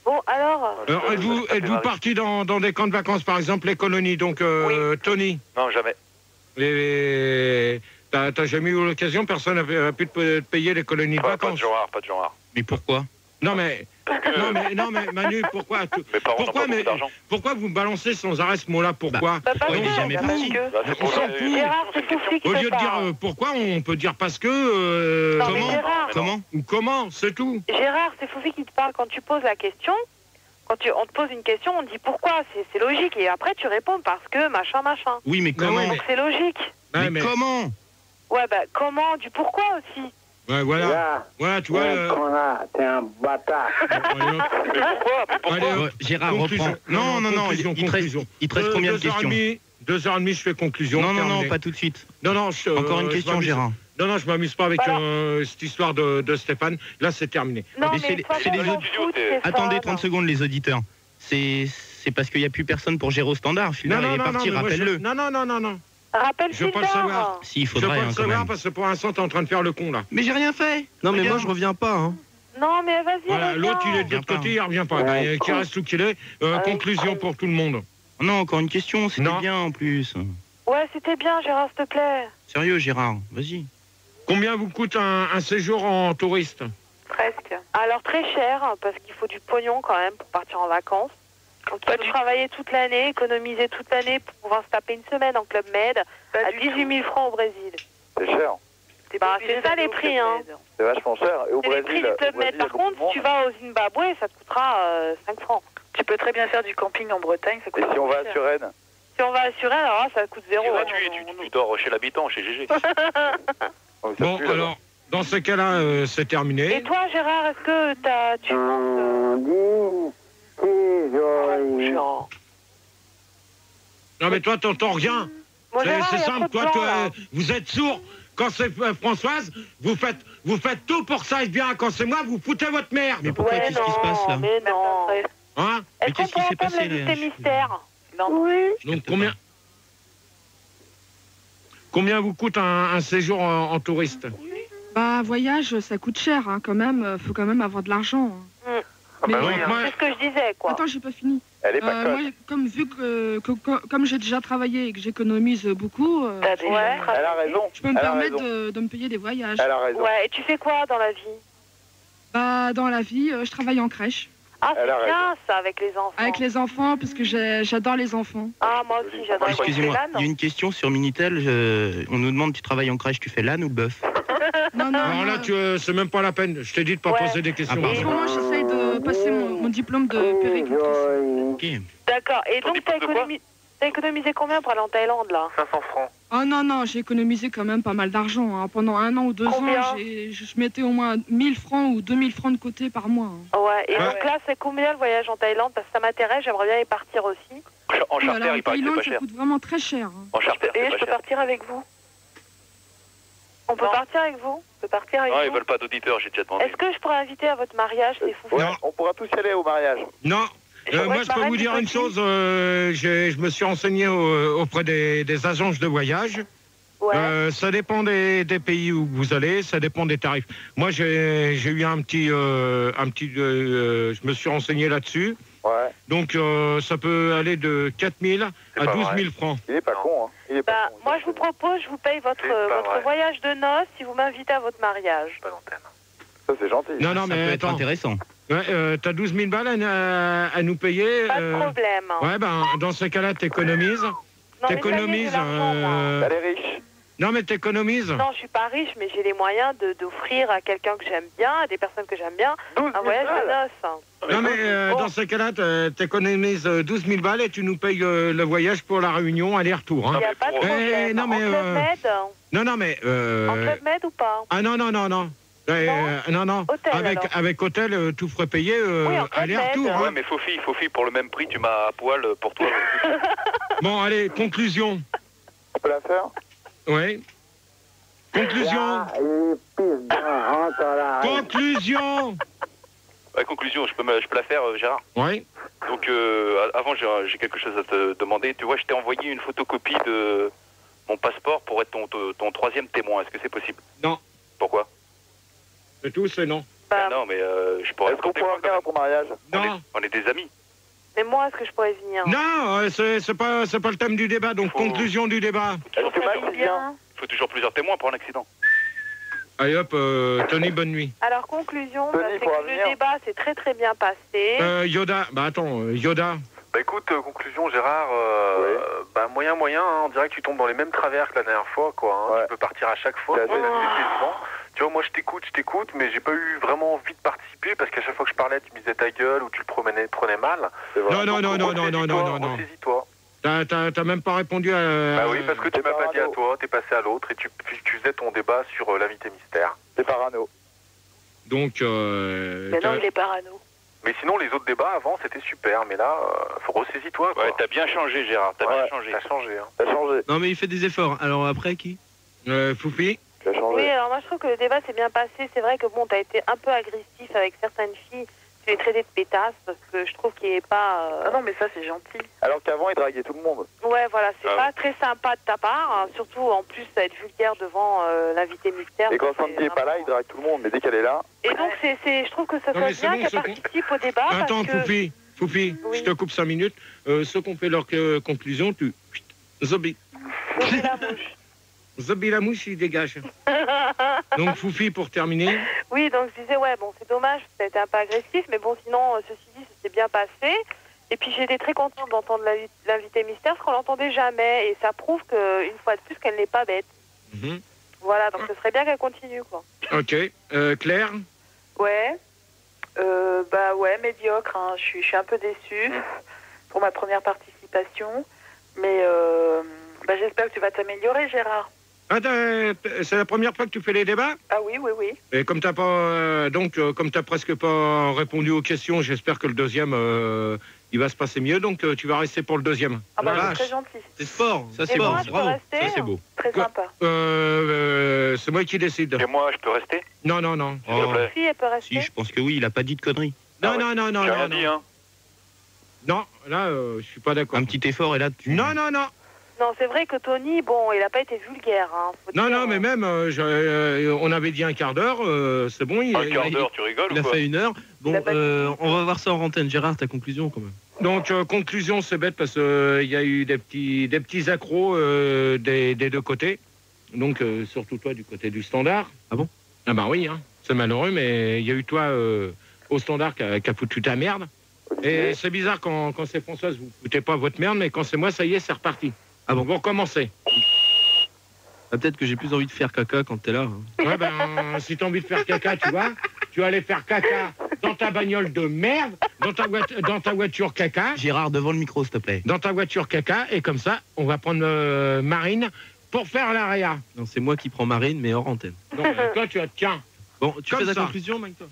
Bon, alors... Alors, êtes-vous parti dans des camps de vacances, par exemple, les colonies, donc Tony? Non, jamais. T'as jamais eu l'occasion, personne n'a pu te payer les colonies de vacances? Pas de genre. Mais pourquoi? Non mais Manu, pourquoi Mes parents n'ont pas beaucoup d'argent. Pourquoi vous balancez sans arrêt ce mot-là? Pourquoi? Pourquoi il est jamais parti? On s'en fout. Gérard, c'est Foufi qui Au te lieu de parle. dire pourquoi, on peut dire parce que... Non, mais Gérard, Comment? C'est tout. Gérard, c'est Foufi qui te parle. Quand tu poses la question, on te pose une question, on te dit pourquoi, c'est logique. Et après, tu réponds parce que machin. Oui, mais comment? Donc c'est logique. Mais comment? Ouais, bah comment? Du pourquoi aussi. Ouais, voilà, tu vois... T'es un bâtard. Allez, Gérard, conclusion. reprends. Non, Conclusion. il te reste combien de questions? 2h30, je fais conclusion. Non, pas tout de suite. Non, Encore une question, Gérard. Non, je m'amuse pas avec cette histoire de Stéphane. Là, c'est terminé. Non, Mais mais toi, c'est les on s'en autres. fout, Stéphane. Attendez 30 secondes, les auditeurs. C'est parce qu'il n'y a plus personne pour gérer au standard. Fildar, il est parti, rappelle-le. Non. Rappelle Je veux pas le savoir. Si, il Je veux faudrait, pas le quand savoir même. parce que pour l'instant, t'es en train de faire le con, là. Mais j'ai rien fait. Non, mais moi, Regarde. je reviens pas. Hein. Non, mais vas-y, Voilà, reviens. l'autre, il est de l'autre côté, il revient pas. Ouais, Qui reste où qu'il est. Conclusion pour tout le monde. Non, encore une question, c'était Non. bien en plus. Ouais, c'était bien, Gérard, s'il te plaît. Sérieux, Gérard, vas-y. Combien vous coûte un séjour en touriste? Presque. Alors, très cher, parce qu'il faut du pognon quand même pour partir en vacances. Donc, il faut travailler toute l'année, économiser toute l'année pour pouvoir se taper une semaine en Club Med à 18 000 francs au Brésil. C'est cher. Bah, c'est ça les prix, hein. C'est vachement cher. Et au C'est les Brésil, prix du Club Med. Par contre, si tu vas au Zimbabwe, ça te coûtera 5 francs. Tu peux très bien faire du camping en Bretagne, ça coûte Et si on va pas à cher. Suresnes? Si on va à Suresnes, alors là, ça coûte 0. C'est gratuit, tu dors chez l'habitant, chez GG. Bon, alors, dans ce cas-là, c'est terminé. Et toi, Gérard, est-ce que tu penses... Non, mais toi, t'entends rien. Bon, Gérard, C'est il y a simple, trop de toi, gens, là. vous êtes sourd. Quand c'est Françoise, vous faites tout pour ça, et bien, quand c'est moi, vous foutez votre merde. Mais pourquoi? Ouais, Qu'est-ce qui se passe là? Mais non. Hein? Mais Est-ce qu'on qu'est-ce peut qui s'est entendre passé, l'invité là? mystère? Non. Oui. Donc, combien vous coûte un séjour en touriste? Bah, un voyage, ça coûte cher, hein, quand même. Faut quand même avoir de l'argent. hein. Mais Donc, moi, C'est ce que je disais, quoi. attends, j'ai pas fini. Elle est pas Moi, comme j'ai déjà travaillé et que j'économise beaucoup, T'as déjà Ouais. travaillé. Elle a raison. je peux me Elle a permettre raison. de me payer des voyages. Elle a raison. Ouais, et tu fais quoi dans la vie? Bah, dans la vie, je travaille en crèche. Ah, Elle a c'est bien, ça, avec les enfants. Avec les enfants, parce que j'adore les enfants. Ah, moi aussi, j'adore les Excusez-moi, LAN. il y a une question sur Minitel. On nous demande, tu travailles en crèche, tu fais l'âne ou le bœuf? Non, non. Alors là, c'est même pas la peine. Je t'ai dit de pas poser des questions. En ce moment, j'essaye de passer mon diplôme de péricultrice. Ok. D'accord. Et donc, t'as économisé combien pour aller en Thaïlande, là? 500 francs. Oh non, non, j'ai économisé quand même pas mal d'argent. Hein. Pendant 1 an ou 2 ans, je mettais au moins 1000 francs ou 2000 francs de côté par mois. Hein. Ouais, et donc là, c'est combien le voyage en Thaïlande? Parce que ça m'intéresse, j'aimerais bien y partir aussi. En charter, il paraît que c'est pas cher. Ça coûte vraiment très cher. Hein. En charter, Et je peux partir avec vous? On peut partir avec vous? Je peux partir avec Non, vous? ils veulent pas d'auditeurs, j'ai déjà demandé. Est-ce que je pourrais inviter à votre mariage? C'est fou. Ouais, on pourra tous y aller au mariage. Non. Moi, je peux vous dire une chose. Je me suis renseigné auprès des agences de voyage. Ouais. Ça dépend des pays où vous allez, ça dépend des tarifs. Moi, j'ai eu un petit, je me suis renseigné là-dessus. Ouais. Donc, ça peut aller de 4 000 à 12 000 francs. Il est pas con, hein. Il est pas con. Moi, je vous propose, je vous paye votre voyage de noces si vous m'invitez à votre mariage. Pas d'antenne. Ça, c'est gentil. Non, non, Ça mais peut être attends. intéressant. Ouais, t'as 12 000 balles à nous payer. Pas de problème. Ouais, ben, dans ce cas-là, t'économises. T'économises. Elle est riche. Non, mais t'économises. Non, je suis pas riche, mais j'ai les moyens d'offrir à quelqu'un que j'aime bien, à des personnes que j'aime bien, un voyage de noces. Non, mais dans ce cas-là, t'économises 12 000 balles et tu nous payes le voyage pour la Réunion, aller-retour. Il Hein. n'y a pas de problème. non, mais, En Club Med non, non, mais... En Club Med ou pas? Ah non, non, non, non. Non, non. Hôtel, Avec hôtel, tout frais payé, aller-retour. Ouais, Hein. mais Fofi, pour le même prix, tu m'as à poil pour toi. Bon, allez, conclusion. On peut la faire? Oui. Conclusion. Conclusion. Ouais, conclusion, je peux la faire, Gérard. Oui. Donc, avant, j'ai quelque chose à te demander. Tu vois, je t'ai envoyé une photocopie de mon passeport pour être ton troisième témoin. Est-ce que c'est possible? Non. Pourquoi? C'est tout, c'est non. Non, mais je pourrais... Est-ce qu'on pourra venir à ton mariage? Non. On est des amis. Mais moi, est-ce que je pourrais venir? Non, c'est pas le thème du débat, donc conclusion du débat. Est-ce que Max vient? Il faut toujours plusieurs témoins pour un accident. Allez hop, Tony, bonne nuit. Alors, conclusion, Tony, c'est pourra que venir. le débat s'est très très bien passé. Yoda, bah attends, Yoda. Bah écoute, conclusion Gérard, bah moyen, hein, on dirait que tu tombes dans les mêmes travers que la dernière fois, quoi. Hein. Ouais. Tu peux partir à chaque fois, c'est décevant. Tu vois, moi je t'écoute, mais j'ai pas eu vraiment envie de participer parce qu'à chaque fois que je parlais, tu me disais ta gueule ou tu le prenais mal. Non. Ressaisis-toi. T'as même pas répondu à... Bah oui, parce que tu m'as pas dit à toi, t'es passé à l'autre et tu faisais ton débat sur l'invité mystère. C'est parano. Donc, Mais non, il est parano. Mais sinon, les autres débats avant, c'était super, mais là, faut ressaisis-toi. Ouais, t'as bien changé, Gérard, t'as bien changé. T'as changé, hein. T'as changé. Non, mais il fait des efforts. Alors après, qui? Foufi. T'as changé. Oui, alors moi je trouve que le débat s'est bien passé. C'est vrai que bon, t'as été un peu agressif avec certaines filles. Tu les traitais de pétasses parce que je trouve qu'il est pas... Ah non, mais ça, c'est gentil. Alors qu'avant, il draguait tout le monde. Ouais, voilà, c'est pas très sympa de ta part. Hein. Surtout, en plus, ça va être vulgaire devant l'invité mystère. Et quand Sandy est pas là, il drague tout le monde, mais dès qu'elle est là... Et donc, je trouve que ça Non, mais soit bien c'est qu'elle bon, participe au débat. Attends, parce que... Foufi, je te coupe 5 minutes. Ceux qui ont fait leur conclusion, tu... Zobi. Zobi la mouche. Zobi la mouche, il dégage. Donc, Foufi, pour terminer. Oui, donc je disais, ouais, bon, c'est dommage, ça a été un peu agressif, mais bon, sinon, ceci dit, ça s'est bien passé. Et puis, j'étais très contente d'entendre l'invité mystère, parce qu'on l'entendait jamais, et ça prouve qu'une fois de plus, qu'elle n'est pas bête. Voilà, donc ce serait bien qu'elle continue, quoi. Ok. Claire? Ouais. Bah ouais, médiocre. Hein. Je suis un peu déçue pour ma première participation. Mais bah, j'espère que tu vas t'améliorer, Gérard. Ah, c'est la première fois que tu fais les débats? Ah oui. Et comme t'as pas, comme t'as presque pas répondu aux questions, j'espère que le deuxième, il va se passer mieux. Donc, tu vas rester pour le deuxième. Ah bah c'est très gentil. C'est sport, ça c'est Et sport, moi, je peux bravo. rester, Ça c'est beau. Très sympa. C'est moi qui décide. Et moi, je peux rester? Non. S'il te plaît. Si, elle peut rester. Si, je pense que oui, il a pas dit de conneries. Non. J'ai rien dit, hein. Non, là, je suis pas d'accord. Un petit effort et là, tu... Non. Non, c'est vrai que Tony, bon, il a pas été vulgaire. Hein, Non, mais même, on avait dit un quart d'heure, c'est bon. Un quart d'heure, tu rigoles Il a ou quoi? fait 1 heure. Bon, on va voir ça en antenne. Gérard, ta conclusion quand même. Donc, conclusion, c'est bête parce qu'il y a eu des petits accros des deux côtés. Donc, surtout toi du côté du standard. Ah bon? Ah bah oui, hein. C'est malheureux, mais il y a eu toi au standard qui a foutu ta merde. Et c'est bizarre quand c'est Françoise, vous foutez pas votre merde, mais quand c'est moi, ça y est, c'est reparti. Ah bon, vous recommencez. Ah, peut-être que j'ai plus envie de faire caca quand t'es là. Hein. Ouais, ben, si t'as envie de faire caca, tu vois, tu vas aller faire caca dans ta bagnole de merde, dans ta voiture caca. Gérard, devant le micro, s'il te plaît. Dans ta voiture caca, et comme ça, on va prendre Marine pour faire l'AREA. Non, c'est moi qui prends Marine, mais hors antenne. Non, toi, tu as tiens. Bon, tu comme fais la ça. conclusion, Mike, toi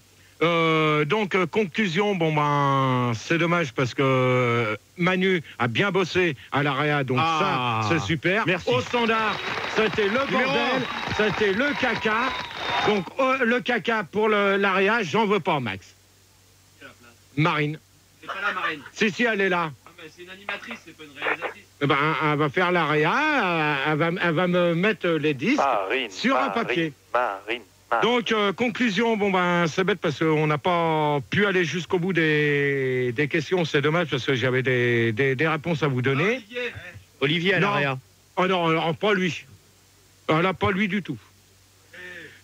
conclusion, bon ben c'est dommage parce que Manu a bien bossé à l'AREA, donc ça c'est super. Merci. Au standard, c'était le bordel, c'était le caca. Donc le caca pour l'AREA, j'en veux pas, Max. Marine. C'est pas là, Marine. Si, elle est là. Ah, mais c'est une animatrice, c'est pas une réalisatrice. Eh ben, elle va faire l'AREA, elle va me mettre les disques sur un papier. Marine. Donc, conclusion, bon ben c'est bête parce qu'on n'a pas pu aller jusqu'au bout des questions, c'est dommage parce que j'avais des réponses à vous donner. Olivier à l'AREA. Oh non, pas lui. Là, pas lui du tout.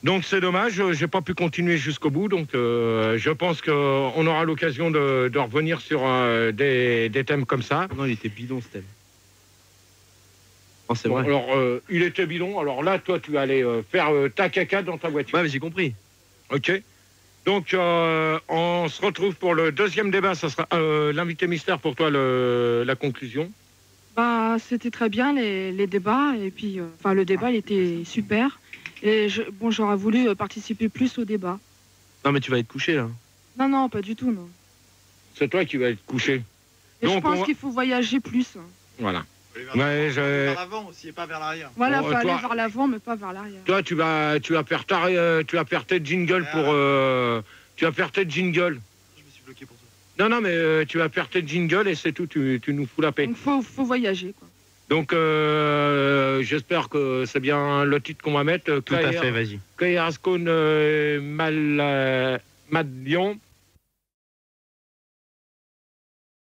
Donc c'est dommage, j'ai pas pu continuer jusqu'au bout, donc je pense qu'on aura l'occasion de revenir sur des thèmes comme ça. Non, il était bidon ce thème. Oh, c'est vrai. Alors, il était bidon. Alors là, toi, tu vas aller faire ta caca dans ta voiture. Ouais, mais j'ai compris. Ok. Donc, on se retrouve pour le deuxième débat. Ça sera l'invité mystère pour toi, la conclusion. Bah, c'était très bien les débats. Et puis, le débat, il était super. Et j'aurais voulu participer plus au débat. Non, mais tu vas être couché, là. Non, pas du tout, non. C'est toi qui vas être couché. Et donc, je pense qu'il faut voyager plus. Voilà. Vers l'avant aussi et pas vers l'arrière. Voilà, faut aller vers l'avant, mais pas vers l'arrière. Toi, tu vas faire tes jingles pour. Tu vas faire tes jingles. Je me suis bloqué pour toi. Non, mais tu vas faire tes jingles et c'est tout. Tu nous fous la paix. Donc, faut voyager, quoi. Donc, j'espère que c'est bien le titre qu'on va mettre. Tout à fait, vas-y. Kayascon Madion.